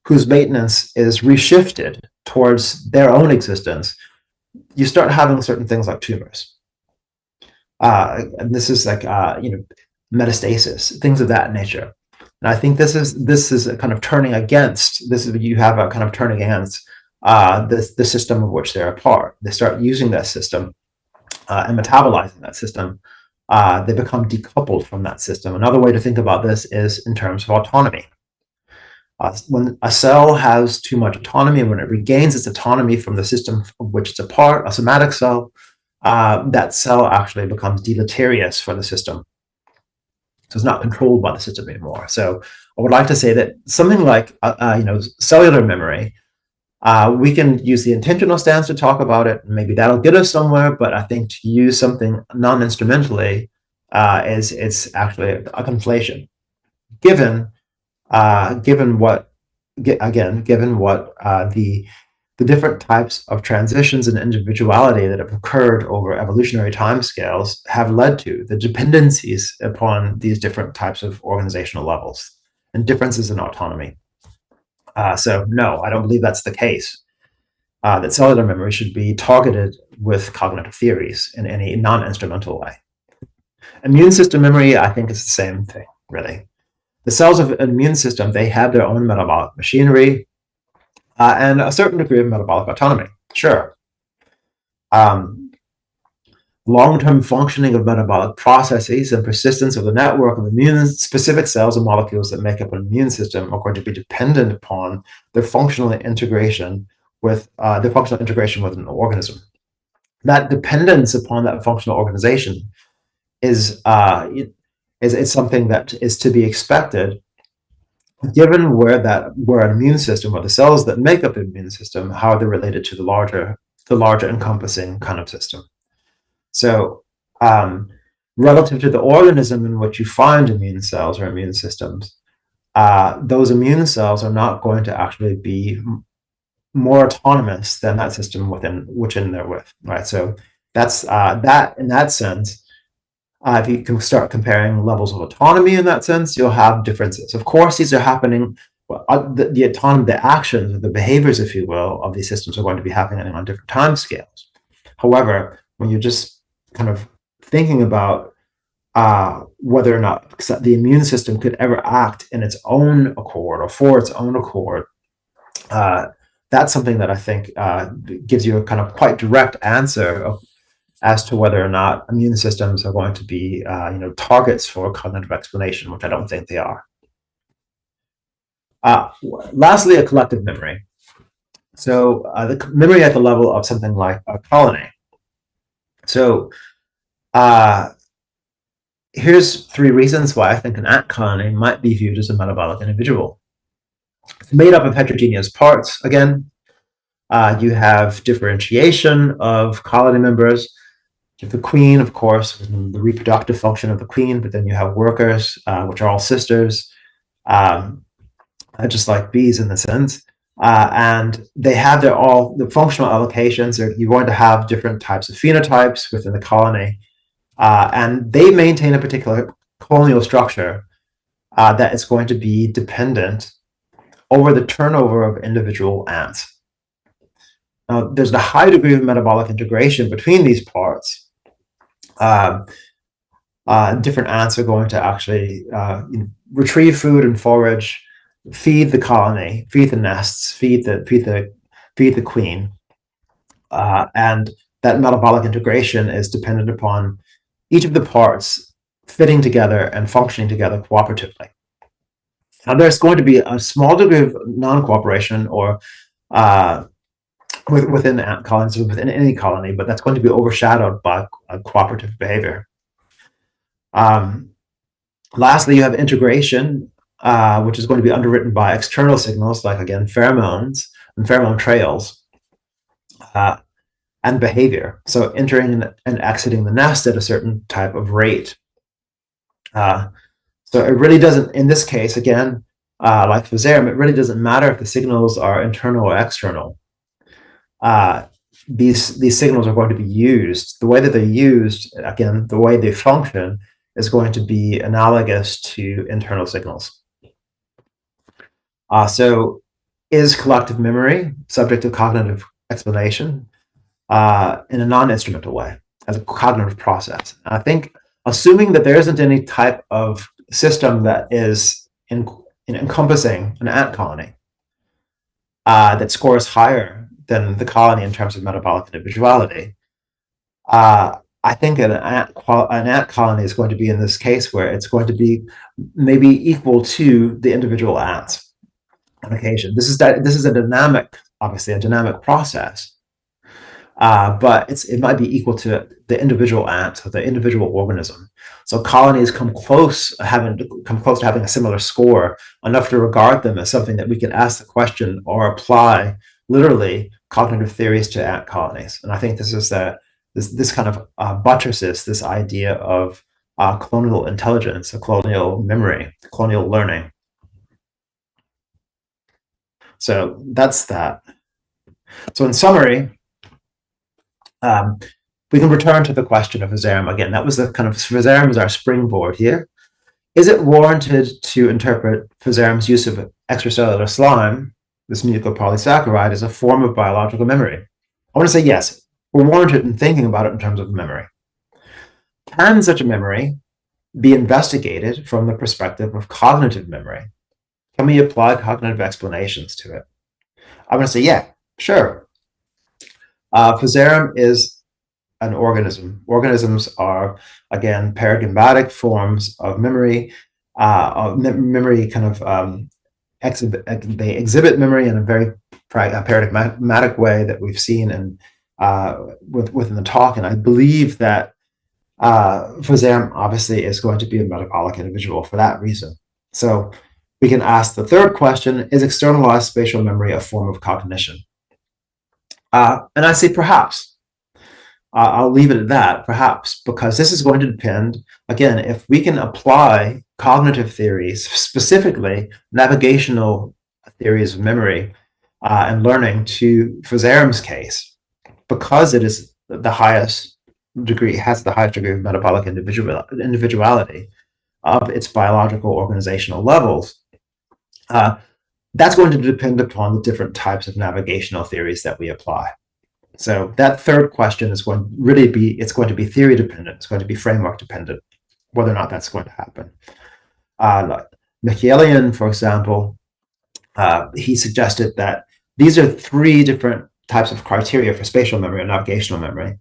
whose maintenance is reshifted towards their own existence, you start having certain things like tumors. And this is like metastasis, things of that nature. And I think this is a kind of turning against this. You have a kind of turning against the system of which they're a part. They start using that system and metabolizing that system. They become decoupled from that system. Another way to think about this is in terms of autonomy. When a cell has too much autonomy, when it regains its autonomy from the system of which it's a part, a somatic cell, that cell actually becomes deleterious for the system. So it's not controlled by the system anymore. So I would like to say that something like cellular memory, we can use the intentional stance to talk about it. Maybe that'll get us somewhere, but I think to use something non-instrumentally it's actually a conflation, given what the different types of transitions in individuality that have occurred over evolutionary timescales have led to, the dependencies upon these different types of organizational levels and differences in autonomy. So no, I don't believe that's the case. That cellular memory should be targeted with cognitive theories in any non-instrumental way. Immune system memory, I think, is the same thing, really. The cells of an immune system, they have their own metabolic machinery. and a certain degree of metabolic autonomy. Sure. Long-term functioning of metabolic processes and persistence of the network of immune-specific cells and molecules that make up an immune system are going to be dependent upon their functional integration with an organism. That dependence upon that functional organization is something that is to be expected, given where an immune system, or the cells that make up the immune system, how they're related to the larger encompassing kind of system. So, relative to the organism in which you find immune cells or immune systems, those immune cells are not going to actually be more autonomous than that system within they're with, right? So that's that in that sense. If you can start comparing levels of autonomy in that sense, you'll have differences. Of course, these are happening. The autonomy, the actions, the behaviors, if you will, of these systems are going to be happening on different time scales. However, when you're just kind of thinking about whether or not the immune system could ever act in its own accord or for its own accord, that's something that I think gives you a kind of quite direct answer as to whether or not immune systems are going to be targets for cognitive explanation, which I don't think they are. Lastly, a collective memory. So the memory at the level of something like a colony. So here's 3 reasons why I think an ant colony might be viewed as a metabolic individual. It's made up of heterogeneous parts. Again, you have differentiation of colony members. You have the queen, of course, the reproductive function of the queen, but then you have workers, which are all sisters, just like bees in a sense. And they have the functional allocations. You're going to have different types of phenotypes within the colony. And they maintain a particular colonial structure that is going to be dependent over the turnover of individual ants. Now, there's a high degree of metabolic integration between these parts. Different ants are going to actually retrieve food and forage, feed the colony, feed the nests, feed the queen, and that metabolic integration is dependent upon each of the parts fitting together and functioning together cooperatively. Now, there's going to be a small degree of non-cooperation or within ant colonies, within any colony, but that's going to be overshadowed by cooperative behavior. Lastly, you have integration, which is going to be underwritten by external signals, like, again, pheromones and pheromone trails, and behavior. So entering and exiting the nest at a certain type of rate. So it really doesn't, in this case, again, like Physarum, it really doesn't matter if the signals are internal or external. These signals are going to be used. The way that they're used, again, the way they function is going to be analogous to internal signals. So is collective memory subject to cognitive explanation in a non-instrumental way, as a cognitive process? I think, assuming that there isn't any type of system that is encompassing an ant colony that scores higher than the colony in terms of metabolic individuality, I think an ant colony is going to be in this case where it's going to be maybe equal to the individual ants on occasion. This is a dynamic, obviously a dynamic process, but it might be equal to the individual ant or the individual organism. So colonies come close to having a similar score, enough to regard them as something that we can ask the question or apply literally cognitive theories to ant colonies. And I think this is this kind of buttresses this idea of colonial intelligence, a colonial memory, colonial learning. So that's that. So in summary, we can return to the question of Physarum again. That was the kind of, Physarum is our springboard here. Is it warranted to interpret Physarum's use of extracellular slime, this mucopolysaccharide, as a form of biological memory? I want to say yes. We're warranted in thinking about it in terms of memory. Can such a memory be investigated from the perspective of cognitive memory? Can we apply cognitive explanations to it? I'm going to say, yeah, sure. Physarum is an organism. Organisms are, again, paradigmatic forms of memory, memory kind of they exhibit memory in a very paradigmatic way that we've seen in within the talk. And I believe that Physarum obviously is going to be a metabolic individual for that reason. So we can ask the third question: is externalized spatial memory a form of cognition? And I say perhaps. I'll leave it at that, perhaps, because this is going to depend, again, if we can apply cognitive theories, specifically navigational theories of memory and learning to Fusarum's case, because it is the highest degree, has the highest degree of metabolic individuality of its biological organizational levels. That's going to depend upon the different types of navigational theories that we apply. So that third question is going to really be, it's going to be theory dependent. It's going to be framework dependent, whether or not that's going to happen. Michaelian, for example, he suggested that these are three different types of criteria for spatial memory or navigational memory.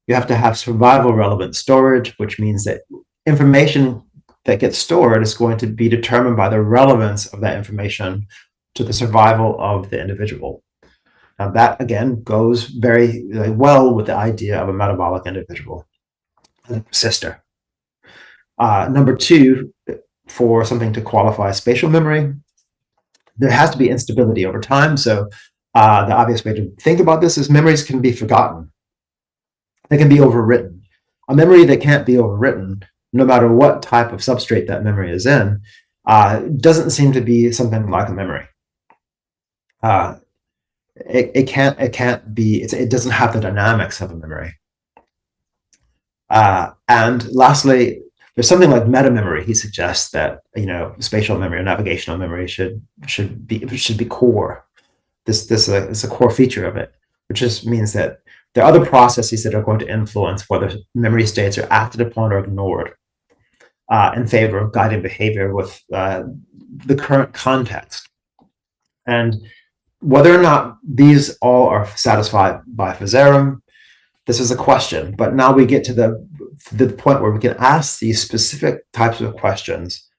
You have to have survival relevant storage, which means that information that gets stored is going to be determined by the relevance of that information to the survival of the individual. Now that, again, goes very well with the idea of a metabolic individual, a persister. Number two, for something to qualify spatial memory, there has to be instability over time. So the obvious way to think about this is memories can be forgotten. They can be overwritten. A memory that can't be overwritten, no matter what type of substrate that memory is in, doesn't seem to be something like a memory. It can't be, it doesn't have the dynamics of a memory. And lastly, there's something like meta-memory. He suggests that, spatial memory or navigational memory should be core. This is a core feature of it, which just means that there are other processes that are going to influence whether memory states are acted upon or ignored in favor of guiding behavior with the current context. And whether or not these all are satisfied by Physarum, this is a question. But now we get to the point where we can ask these specific types of questions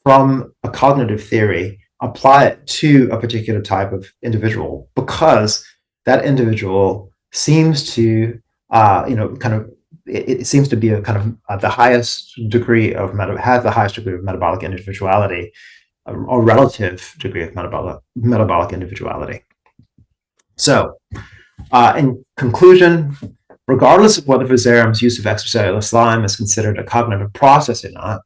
from a cognitive theory, apply it to a particular type of individual, because that individual seems to, it seems to be a kind of the highest degree of has the highest degree of metabolic individuality, or relative degree of metabolic individuality. So, in conclusion, regardless of whether Fusarum's use of extracellular slime is considered a cognitive process or not,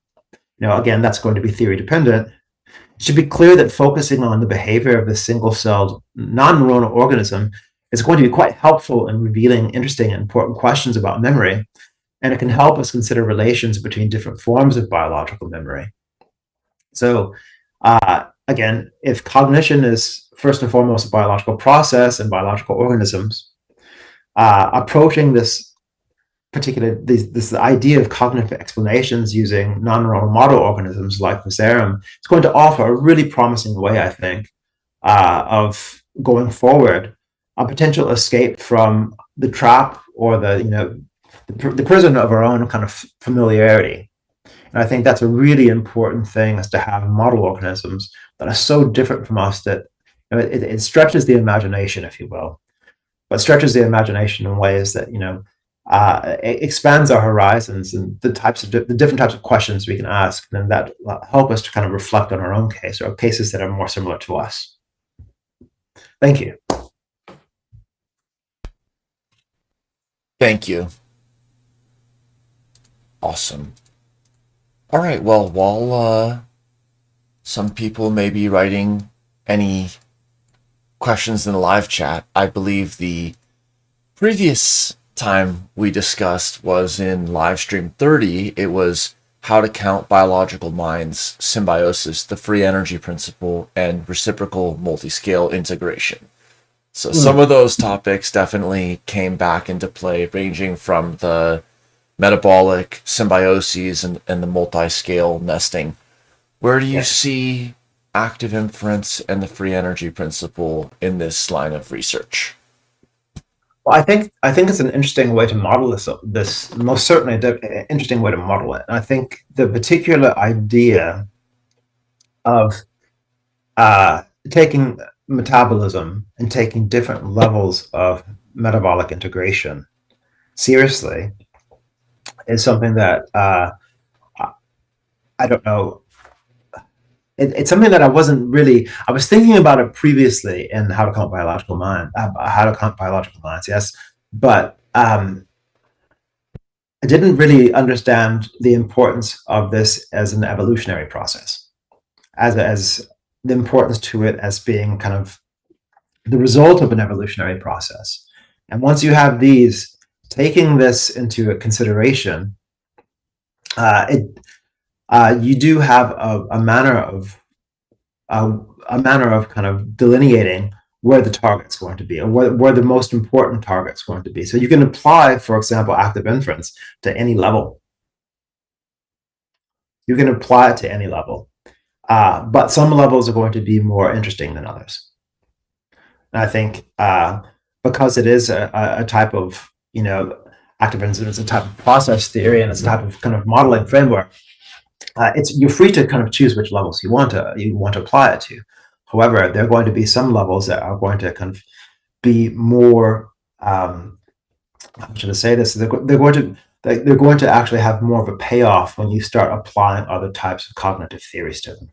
again, that's going to be theory dependent. It should be clear that focusing on the behavior of the single-celled non-neuronal organism is going to be quite helpful in revealing interesting and important questions about memory, and it can help us consider relations between different forms of biological memory. So, again, if cognition is first and foremost a biological process in biological organisms, approaching this idea of cognitive explanations using non-neuronal model organisms like Physarum is going to offer a really promising way, I think, of going forward, a potential escape from the trap or the prison of our own kind of familiarity. And I think that's a really important thing, is to have model organisms that are so different from us that it stretches the imagination, if you will, but stretches the imagination in ways that it expands our horizons and the different types of questions we can ask, and that help us to kind of reflect on our own case or cases that are more similar to us. Thank you. Thank you. Awesome. All right, well, while some people may be writing any questions in the live chat, I believe the previous time we discussed was in live stream 30. It was how to count biological minds, symbiosis, the free energy principle, and reciprocal multiscale integration. So some of those topics definitely came back into play, ranging from the metabolic symbioses and the multi-scale nesting. Where do you see active inference and the free energy principle in this line of research? Well, I think it's an interesting way to model this most certainly an interesting way to model it. And I think the particular idea of taking metabolism and taking different levels of metabolic integration seriously is something that I don't know. It's something that I wasn't really. I was thinking about it previously in how to count biological mind, how to count biological minds. Yes, but I didn't really understand the importance of this as an evolutionary process, as the importance to it as being kind of the result of an evolutionary process. And once you have these, taking this into consideration, you do have a manner of kind of delineating where the target's going to be, or where the most important target's going to be. So you can apply, for example, active inference to any level. You can apply it to any level, but some levels are going to be more interesting than others. And I think because it is a type of, active inference, it's a type of process theory, and it's a type of kind of modeling framework. You're free to kind of choose which levels you want to apply it to. However, there are going to be some levels that are going to kind of be more. How should I say this? They're going to actually have more of a payoff when you start applying other types of cognitive theories to them.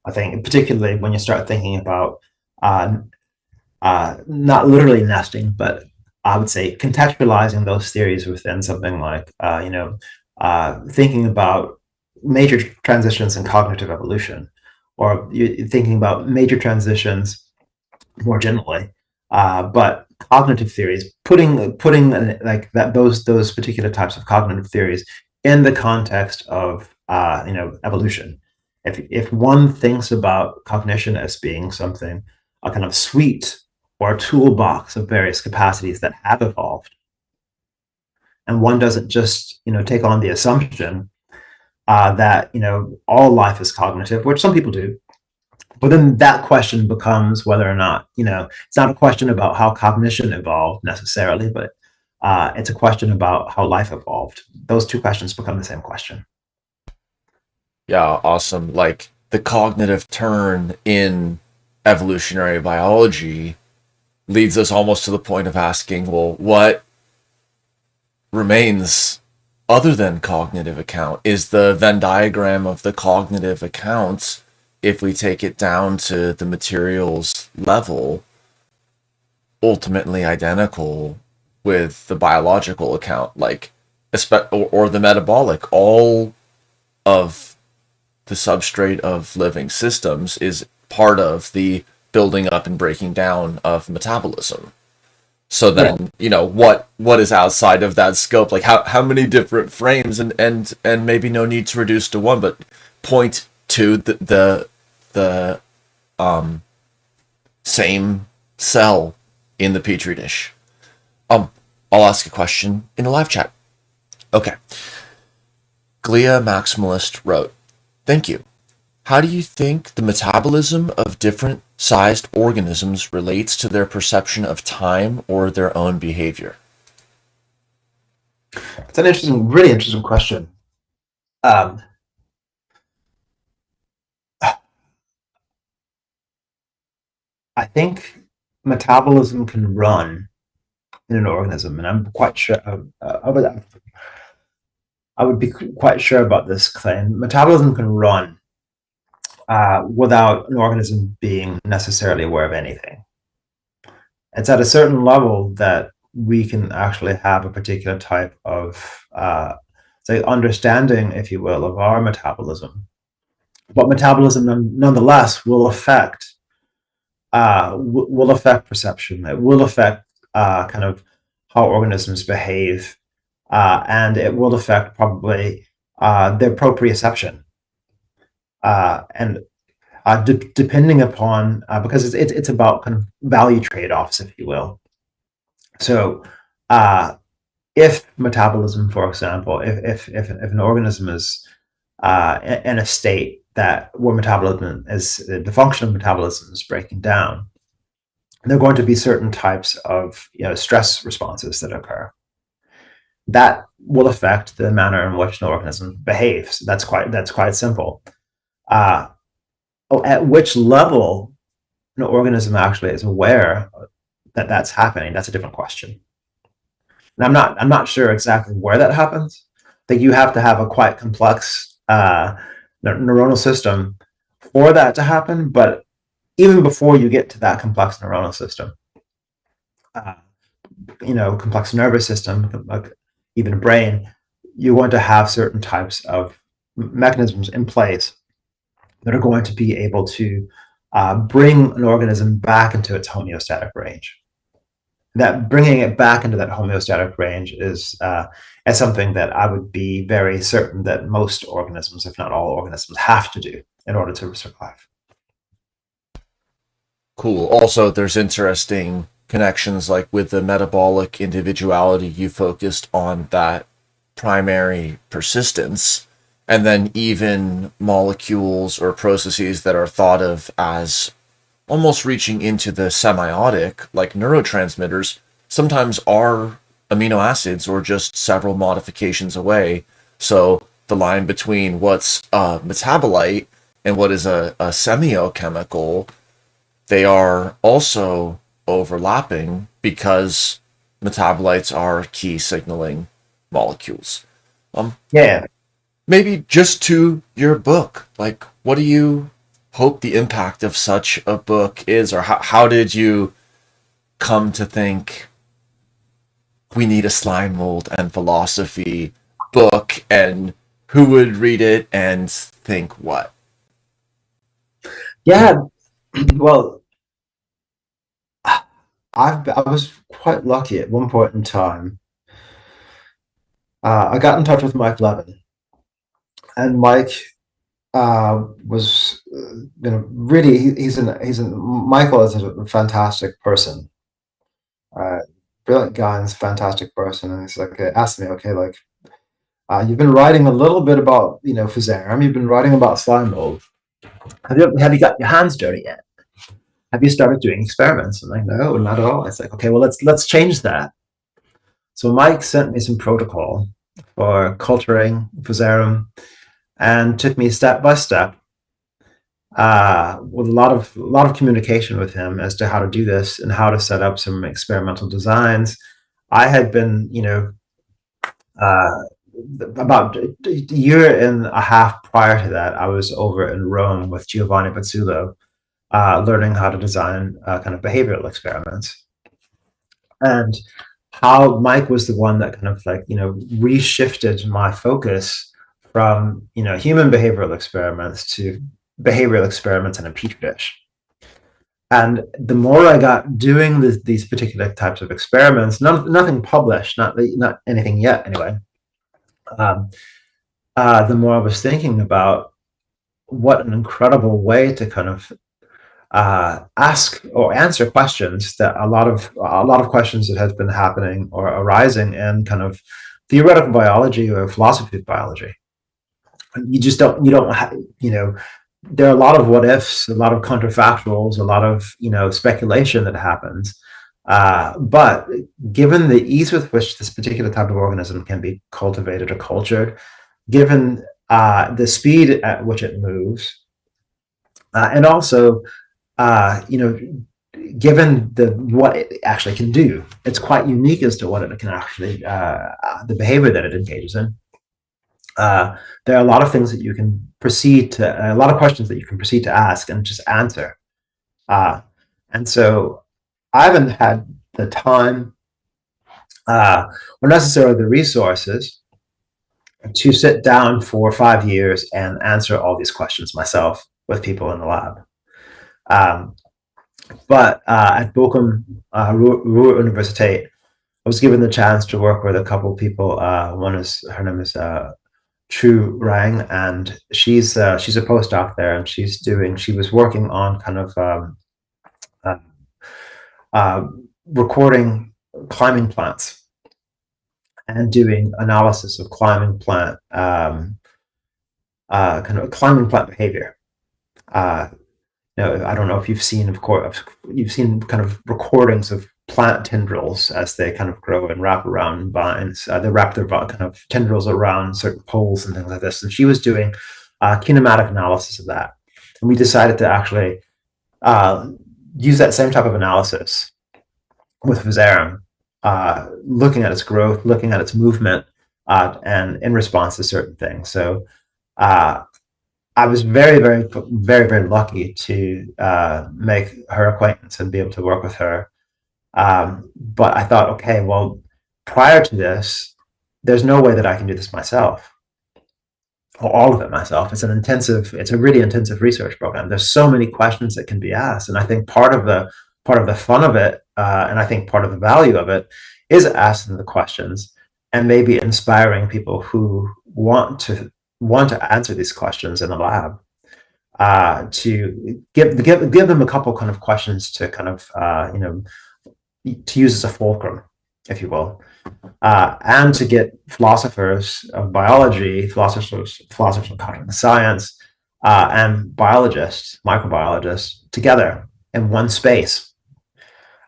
I think, particularly when you start thinking about not literally nesting, but I would say contextualizing those theories within something like thinking about major transitions in cognitive evolution, or thinking about major transitions more generally, but cognitive theories, putting like that those particular types of cognitive theories in the context of evolution. If one thinks about cognition as being something, a kind of suite or a toolbox of various capacities that have evolved, and one doesn't just take on the assumption that all life is cognitive, which some people do. But then that question becomes whether or not it's not a question about how cognition evolved necessarily, but it's a question about how life evolved. Those two questions become the same question. Yeah, awesome. Like the cognitive turn in evolutionary biology leads us almost to the point of asking, well, what remains other than cognitive account? Is the Venn diagram of the cognitive accounts, if we take it down to the materials level, ultimately identical with the biological account, like or the metabolic? All of the substrate of living systems is part of the building up and breaking down of metabolism. So Yeah. then, what is outside of that scope? Like how many different frames, and maybe no need to reduce to one, but point to the same cell in the petri dish. I'll ask a question in the live chat. Okay. Glia Maximalist wrote, "Thank you. How do you think the metabolism of different sized organisms relates to their perception of time or their own behavior?" It's an interesting, really interesting question. Um, I think metabolism can run in an organism, and I'm quite sure. I would be quite sure about this claim. Metabolism can run without an organism being necessarily aware of anything. It's at a certain level that we can actually have a particular type of, say, understanding, if you will, of our metabolism. But metabolism, nonetheless, will affect perception. It will affect kind of how organisms behave, and it will affect probably their proprioception. And depending upon because it's about kind of value trade-offs, if you will. So if metabolism, for example, if an organism is in a state where metabolism is, the function of metabolism is breaking down, there are going to be certain types of stress responses that occur that will affect the manner in which an organism behaves. That's quite simple. At which level an organism actually is aware that that's happening, that's a different question. And I'm not sure exactly where that happens. I think you have to have a quite complex neuronal system for that to happen. But even before you get to that complex neuronal system, complex nervous system, like even a brain, you want to have certain types of mechanisms in place that are going to be able to bring an organism back into its homeostatic range. That bringing it back into that homeostatic range is something that I would be very certain that most organisms, if not all organisms, have to do in order to survive. Cool. Also, there's interesting connections like with the metabolic individuality. You focused on that primary persistence, and then even molecules or processes that are thought of as almost reaching into the semiotic, like neurotransmitters, sometimes are amino acids or just several modifications away. So the line between what's a metabolite and what is a semiochemical, they are also overlapping because metabolites are key signaling molecules. Yeah. Maybe just to your book, like, what do you hope the impact of such a book is, or how did you come to think we need a slime mold and philosophy book, and who would read it and think what? Yeah. Well, I was quite lucky at one point in time. I got in touch with Mike Levin, and Mike was really Michael is a fantastic person, uh, brilliant guy and a fantastic person. And he's like asked me, okay, like you've been writing a little bit about Physarum, you've been writing about slime mold. Have you got your hands dirty yet? Have you started doing experiments? I'm like, no, not at all. It's like, okay, well let's change that. So Mike sent me some protocol for culturing Physarum and took me step by step with a lot of communication with him as to how to do this and how to set up some experimental designs. I had been, uh, about a year and a half prior to that, I was over in Rome with Giovanni Pazzulo, learning how to design kind of behavioral experiments. And how Mike was the one that kind of like, reshifted my focus from, human behavioral experiments to behavioral experiments in a petri dish. And the more I got doing these particular types of experiments, nothing published, not anything yet anyway, the more I was thinking about what an incredible way to kind of ask or answer questions that a lot of questions that have been happening or arising in kind of theoretical biology or philosophy of biology. You don't there are a lot of what ifs, a lot of counterfactuals, a lot of speculation that happens. But given the ease with which this particular type of organism can be cultivated or cultured, given the speed at which it moves, and also given what it actually can do, it's quite unique as to what it can actually, the behavior that it engages in. There are a lot of things that you can proceed to, a lot of questions that you can proceed to ask and just answer. And so I haven't had the time or necessarily the resources to sit down for 5 years and answer all these questions myself with people in the lab. But at Bochum Ruhr Universität, I was given the chance to work with a couple of people. Her name is Chu Rang, and she's a postdoc there, and she was working on kind of recording climbing plants and doing analysis of climbing plant kind of climbing plant behavior. Uh, I don't know if you've seen, of course, you've seen kind of recordings of plant tendrils as they kind of grow and wrap around vines. They wrap their kind of tendrils around certain poles and things like this. And she was doing kinematic analysis of that. And we decided to actually use that same type of analysis with Physarum, looking at its growth, looking at its movement, and in response to certain things. So I was very, very, very, very lucky to make her acquaintance and be able to work with her. But I thought, okay, well, prior to this, there's no way that I can do this myself, or all of it myself. It's a really intensive research program. There's so many questions that can be asked, and I think part of the fun of it, and I think part of the value of it, is asking the questions and maybe inspiring people who want to answer these questions in the lab, to give them a couple kind of questions to kind of to use as a fulcrum, if you will, and to get philosophers of biology, philosophers of cognitive science, and biologists, microbiologists, together in one space,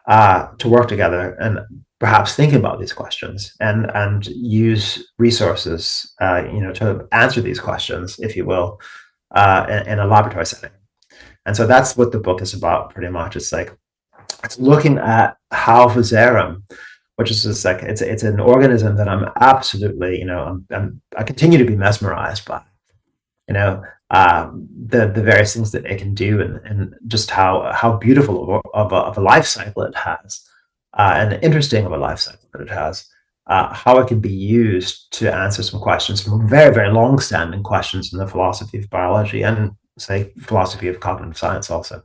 to work together and perhaps think about these questions and use resources, to answer these questions, if you will, in a laboratory setting. And so that's what the book is about, pretty much. It's looking at how Physarum, which is just like it's an organism that I'm absolutely, I continue to be mesmerized by, the various things that it can do, and just how beautiful of a life cycle it has, and interesting of a life cycle that it has. How it can be used to answer some questions, some very, very long-standing questions in the philosophy of biology and, say, philosophy of cognitive science also.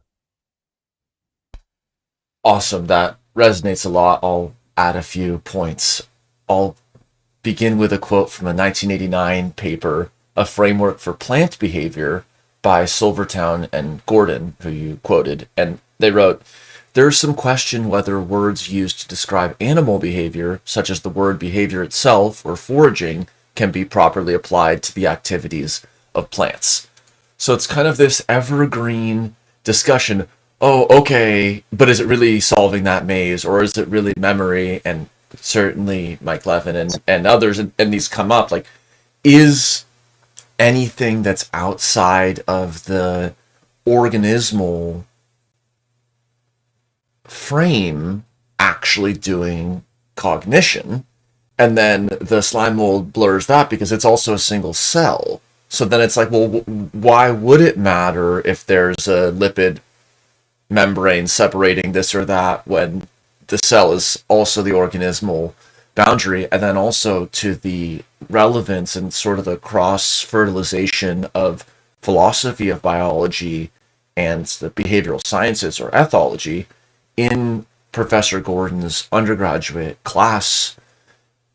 Awesome. That resonates a lot. I'll add a few points. I'll begin with a quote from a 1989 paper, A Framework for Plant Behavior by Silvertown and Gordon, who you quoted. And they wrote, "There's some question whether words used to describe animal behavior, such as the word behavior itself or foraging, can be properly applied to the activities of plants." So it's kind of this evergreen discussion. Oh, okay, but is it really solving that maze, or is it really memory? And certainly Mike Levin and others, and these come up, like, is anything that's outside of the organismal frame actually doing cognition? And then the slime mold blurs that because it's also a single cell. So then it's like, well, why would it matter if there's a lipid membrane separating this or that when the cell is also the organismal boundary? And then also to the relevance and sort of the cross fertilization of philosophy of biology and the behavioral sciences or ethology. In Professor Gordon's undergraduate class,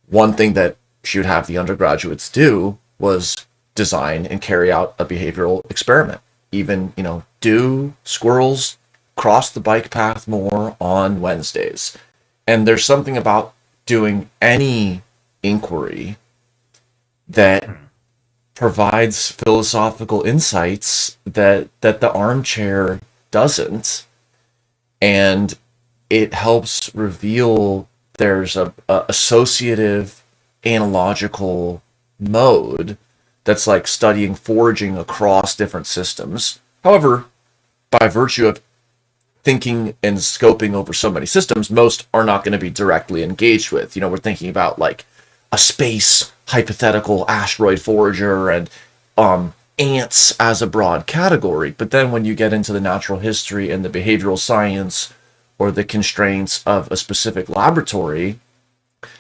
one thing that she would have the undergraduates do was design and carry out a behavioral experiment. Even, do squirrels cross the bike path more on Wednesdays? And there's something about doing any inquiry that provides philosophical insights that the armchair doesn't. And it helps reveal there's a associative analogical mode that's like studying foraging across different systems. However, by virtue of thinking and scoping over so many systems, most are not going to be directly engaged with. We're thinking about like a space hypothetical asteroid forager and ants as a broad category. But then when you get into the natural history and the behavioral science or the constraints of a specific laboratory,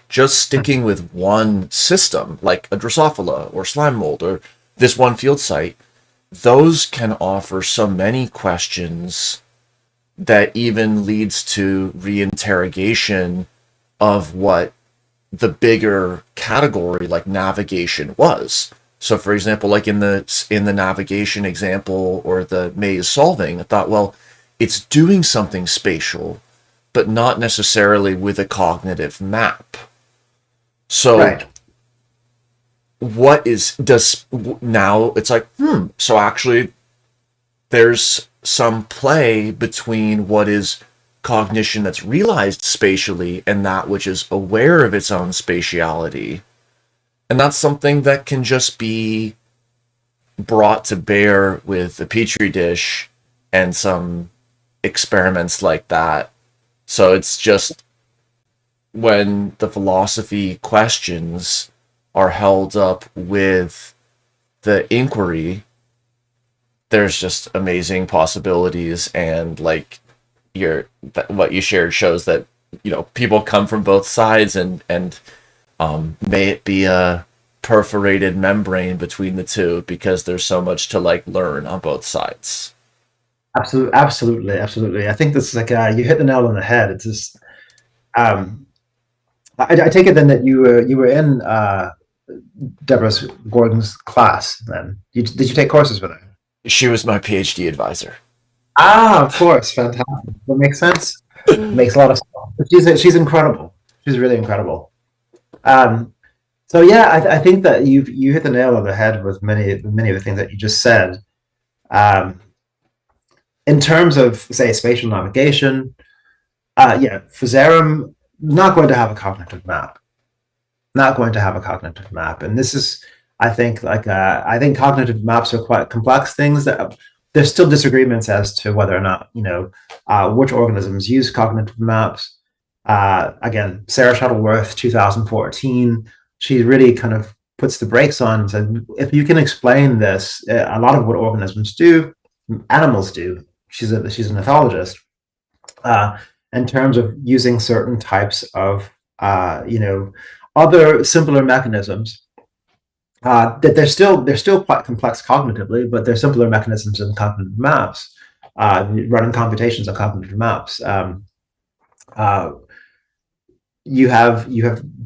just sticking with one system, like a Drosophila or slime mold or this one field site, those can offer so many questions that even leads to reinterrogation of what the bigger category like navigation was. So for example, like in the navigation example or the maze solving, I thought, well, it's doing something spatial, but not necessarily with a cognitive map. So Right. what is does now it's like, so actually there's some play between what is cognition that's realized spatially and that which is aware of its own spatiality. And that's something that can just be brought to bear with a petri dish and some experiments like that. So it's just when the philosophy questions are held up with the inquiry, there's just amazing possibilities. And like what you shared shows that, people come from both sides, and may it be a perforated membrane between the two, because there's so much to like learn on both sides. Absolutely, absolutely, absolutely. I think this is like you hit the nail on the head. It's just um, I take it then that you were in Deborah Gordon's class. Then did you take courses with her? She was my PhD advisor. Ah, of course, fantastic. That makes sense. Makes a lot of sense. She's incredible. She's really incredible. Um, so yeah, I think that you hit the nail on the head with many of the things that you just said. Um, in terms of say spatial navigation, yeah, Physarum not going to have a cognitive map. Not going to have a cognitive map, and this is, I think, I think cognitive maps are quite complex things that there's still disagreements as to whether or not which organisms use cognitive maps. Again, Sarah Shuttleworth, 2014, she really kind of puts the brakes on and said, if you can explain this, a lot of what organisms do, animals do. She's an ethologist. In terms of using certain types of other simpler mechanisms that they're still quite complex cognitively, but they're simpler mechanisms in cognitive maps, running computations on cognitive maps. Uh, you have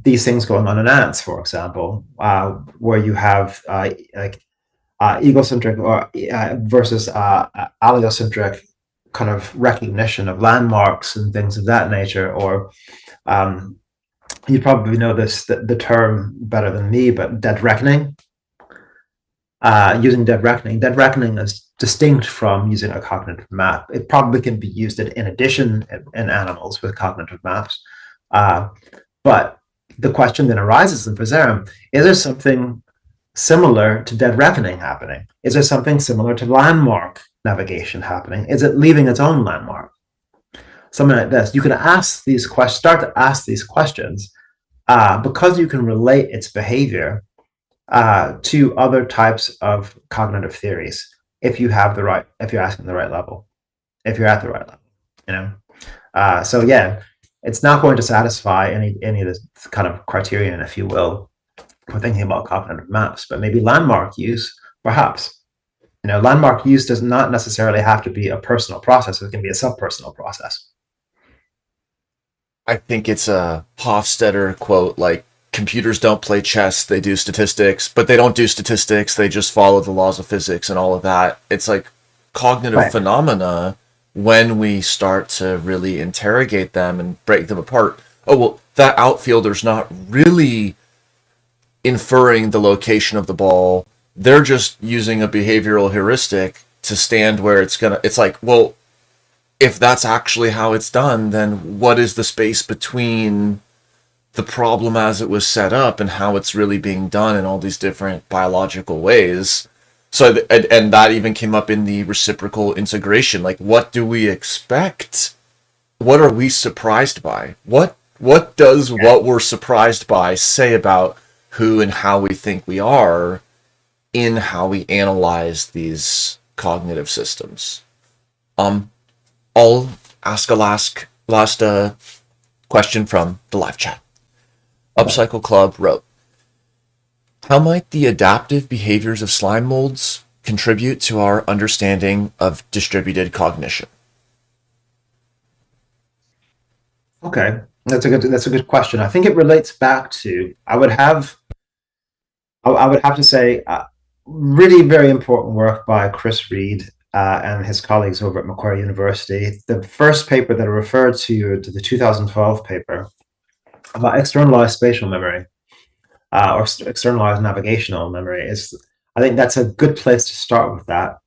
these things going on in ants, for example, where you have like egocentric or versus allocentric kind of recognition of landmarks and things of that nature. Or you probably know the term better than me, but dead reckoning. Using dead reckoning. Dead reckoning is distinct from using a cognitive map. It probably can be used in addition in animals with cognitive maps. But the question then arises in Physarum, is there something similar to dead reckoning happening? Is there something similar to landmark navigation happening? Is it leaving its own landmark? Something like this. You can start to ask these questions because you can relate its behavior to other types of cognitive theories if you're asking the right level, if you're at the right level. So yeah, it's not going to satisfy any of this kind of criterion, if you will, for thinking about cognitive maps. But maybe landmark use, perhaps. Landmark use does not necessarily have to be a personal process. It can be a subpersonal process. I think it's a Hofstadter quote, like, computers don't play chess, they do statistics, but they don't do statistics, they just follow the laws of physics and all of that. It's like cognitive Right. phenomena, when we start to really interrogate them and break them apart. Oh, well, that outfielder's not really inferring the location of the ball. They're just using a behavioral heuristic to stand where it's like, well, if that's actually how it's done, then what is the space between the problem as it was set up and how it's really being done in all these different biological ways? So, and that even came up in the reciprocal integration. Like, what do we expect? What are we surprised by? What does what we're surprised by say about who and how we think we are in how we analyze these cognitive systems? I'll ask a last question from the live chat. Upcycle Club wrote, how might the adaptive behaviors of slime molds contribute to our understanding of distributed cognition? Okay, that's a good question. I think it relates back to I would have to say really very important work by Chris Reed and his colleagues over at Macquarie University. The first paper that I referred to the 2012 paper about externalized spatial memory. or externalized navigational memory. I think that's a good place to start with that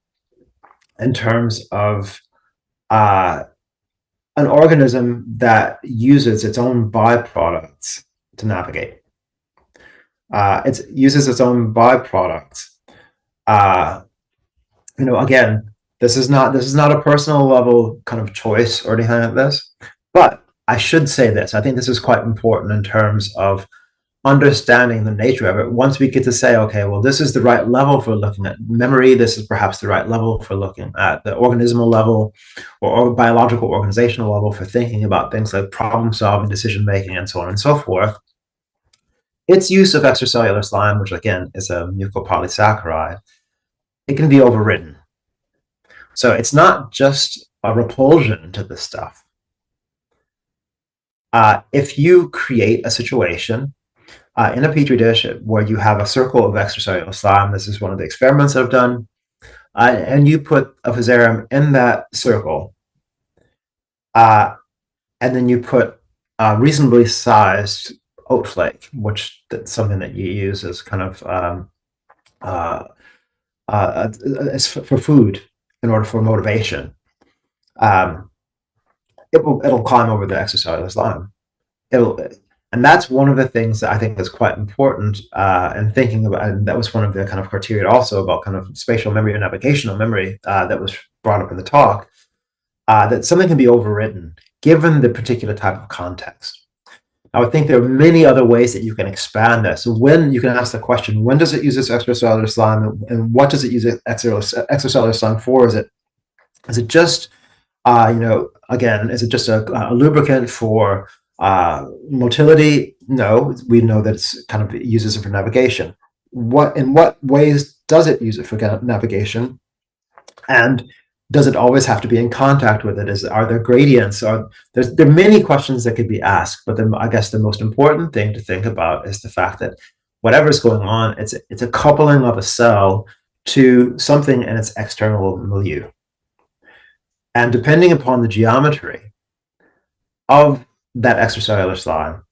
in terms of an organism that uses its own byproducts to navigate. It uses its own byproducts. Again, this is not a personal level kind of choice or anything like this, but I should say this. I think this is quite important in terms of understanding the nature of it. Once we get to say, okay, well, this is the right level for looking at memory, this is perhaps the right level for looking at the organismal level or biological organizational level for thinking about things like problem solving, decision making, and so on and so forth. Its use of extracellular slime, which again is a mucopolysaccharide, it can be overridden. So it's not just a repulsion to this stuff. If you create a situation in a petri dish where you have a circle of extracellular slime, this is one of the experiments I've done, and you put a Physarum in that circle, and then you put a reasonably sized oat flake, which that's something that you use as kind of as for food in order for motivation. It'll climb over the extracellular slime. And that's one of the things that I think is quite important in thinking about, and that was one of the kind of criteria also about kind of spatial memory and navigational memory that was brought up in the talk, that something can be overridden given the particular type of context. I would think there are many other ways that you can expand this. So when you can ask the question, when does it use its extracellular slime, and what does it use extracellular slime for? Is it just again, is it just a lubricant for motility? No, we know that it's kind of uses it for navigation. In what ways does it use it for navigation? And does it always have to be in contact with it? Are there gradients? There are many questions that could be asked, but then I guess the most important thing to think about is the fact that whatever's going on, it's a coupling of a cell to something in its external milieu. And depending upon the geometry of that extracellular slime,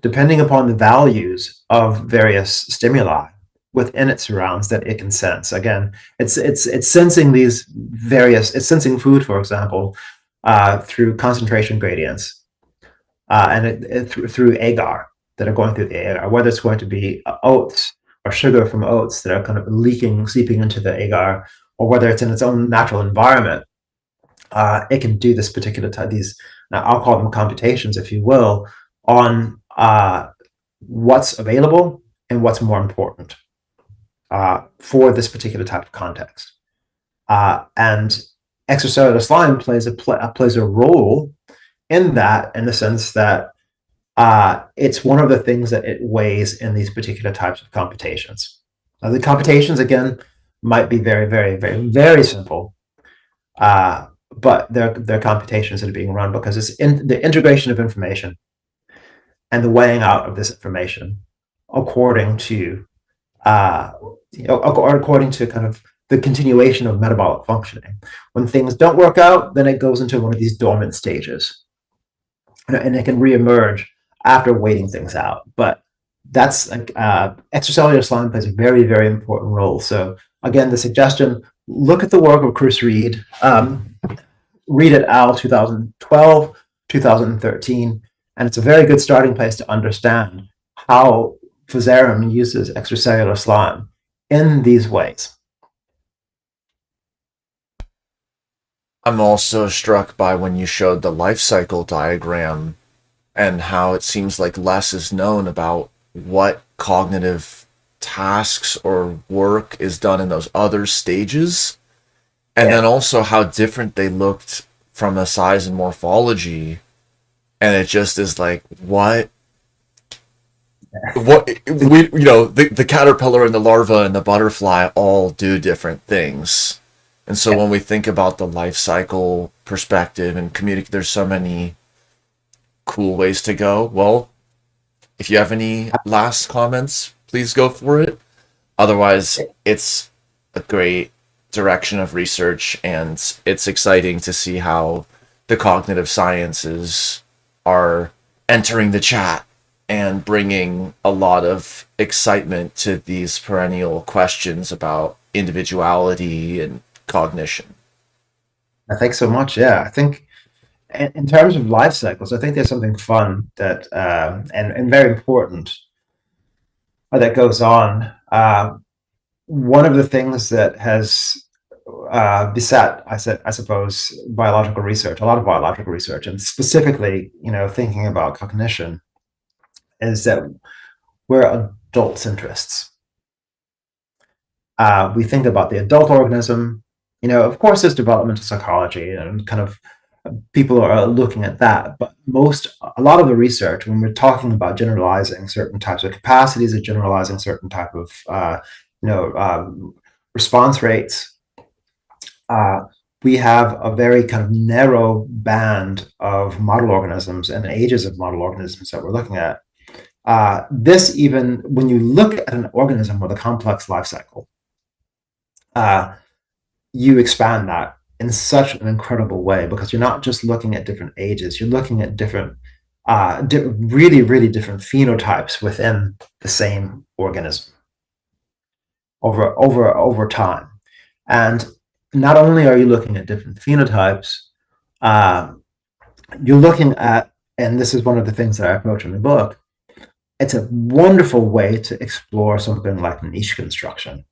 depending upon the values of various stimuli within its surrounds that it can sense. Again, it's sensing these various, it's sensing food, for example, through concentration gradients, and through agar that are going through the agar, whether it's going to be oats or sugar from oats that are kind of seeping into the agar, or whether it's in its own natural environment. It can do this particular type, now I'll call them computations, if you will, on what's available and what's more important for this particular type of context. And extracellular slime plays a role in that, in the sense that it's one of the things that it weighs in these particular types of computations. Now, the computations, again, might be very, very, very, very simple. But they're computations that are being run because it's in the integration of information and the weighing out of this information according to according to kind of the continuation of metabolic functioning. When things don't work out, then it goes into one of these dormant stages, and it can reemerge after waiting things out. But that's extracellular slime plays a very, very important role. So again, the suggestion: look at the work of Chris Reed. Read it al. 2012, 2013, and it's a very good starting place to understand how Physarum uses extracellular slime in these ways. I'm also struck by when you showed the life cycle diagram and how it seems like less is known about what cognitive tasks or work is done in those other stages. And then also how different they looked from a size and morphology. And it just is like, what the caterpillar and the larva and the butterfly all do different things. And so when we think about the life cycle perspective and communicate, there's so many cool ways to go. Well, if you have any last comments, please go for it. Otherwise, it's a great direction of research, and it's exciting to see how the cognitive sciences are entering the chat and bringing a lot of excitement to these perennial questions about individuality and cognition. Thanks so much. Yeah, I think in terms of life cycles, I think there's something fun that and very important that goes on. One of the things that has beset, I suppose, biological research, a lot of biological research, and specifically, thinking about cognition, is that we're adult centrists. We think about the adult organism. Of course, there's developmental psychology and kind of people are looking at that, but a lot of the research, when we're talking about generalizing certain types of capacities or generalizing certain type of response rates, we have a very kind of narrow band of model organisms and ages of model organisms that we're looking at. This, even when you look at an organism with a complex life cycle, you expand that in such an incredible way, because you're not just looking at different ages, you're looking at different, really, really different phenotypes within the same organism over time. And not only are you looking at different phenotypes, you're looking at, and this is one of the things that I approach in the book, it's a wonderful way to explore something like niche construction.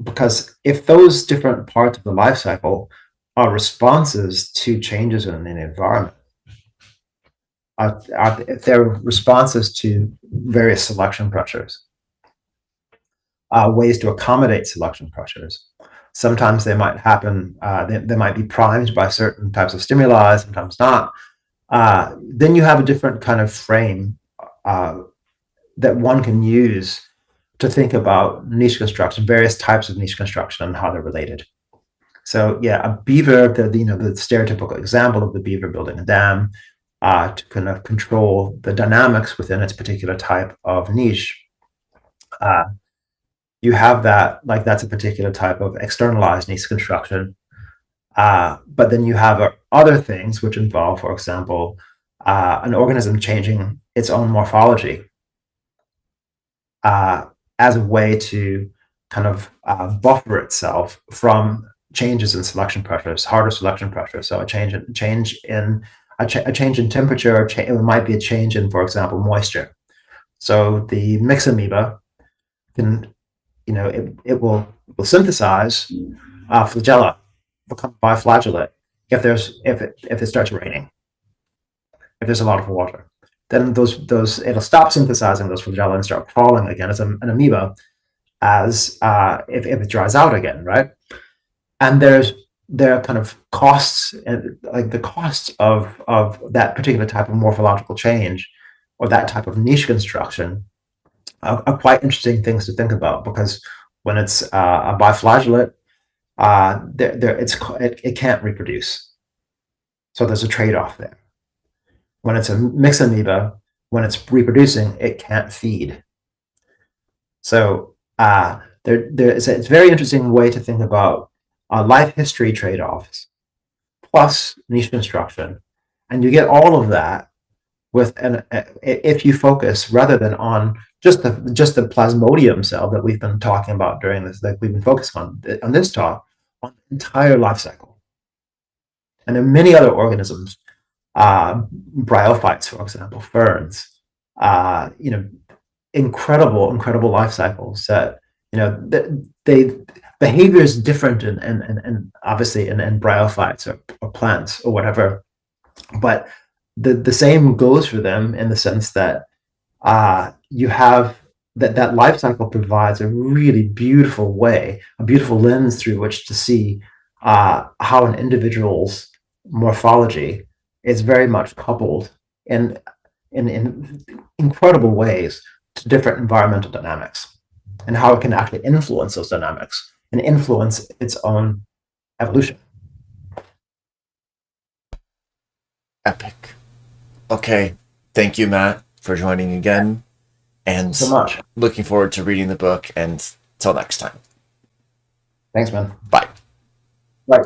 Because if those different parts of the life cycle are responses to changes in the environment, if they're responses to various selection pressures, ways to accommodate selection pressures, sometimes they might happen, they might be primed by certain types of stimuli, sometimes not, then you have a different kind of frame that one can use to think about niche construction, various types of niche construction and how they're related. So yeah, a beaver, the stereotypical example of the beaver building a dam to kind of control the dynamics within its particular type of niche. You have that, like that's a particular type of externalized niche construction. But then you have other things which involve, for example, an organism changing its own morphology as a way to kind of buffer itself from changes in selection pressures, harder selection pressures. So a change in temperature, it might be a change in, for example, moisture. So the mix amoeba can, it will synthesize flagella, become biflagellate if it starts raining, if there's a lot of water. Then it'll stop synthesizing those flagella and start crawling again as an amoeba, as if it dries out again, right? And there are kind of costs, like the costs of that particular type of morphological change or that type of niche construction are quite interesting things to think about, because when it's a biflagellate, it can't reproduce. So there's a trade-off there. When it's a mixed amoeba, when it's reproducing, it can't feed. So it's a very interesting way to think about life history trade-offs plus niche construction, and you get all of that with if you focus rather than on just the plasmodium cell that we've been talking about during this, that we've been focusing on this talk, on the entire life cycle. And there are many other organisms, bryophytes, for example, ferns, incredible life cycles that, behavior is different and obviously in bryophytes or plants or whatever, but the same goes for them in the sense that you have that life cycle provides a really beautiful way, a beautiful lens through which to see how an individual's morphology is very much coupled in incredible ways to different environmental dynamics, and how it can actually influence those dynamics and influence its own evolution. Epic. Okay, thank you, Matt, for joining again, and so much. Looking forward to reading the book, and till next time. Thanks, man. Bye. Bye.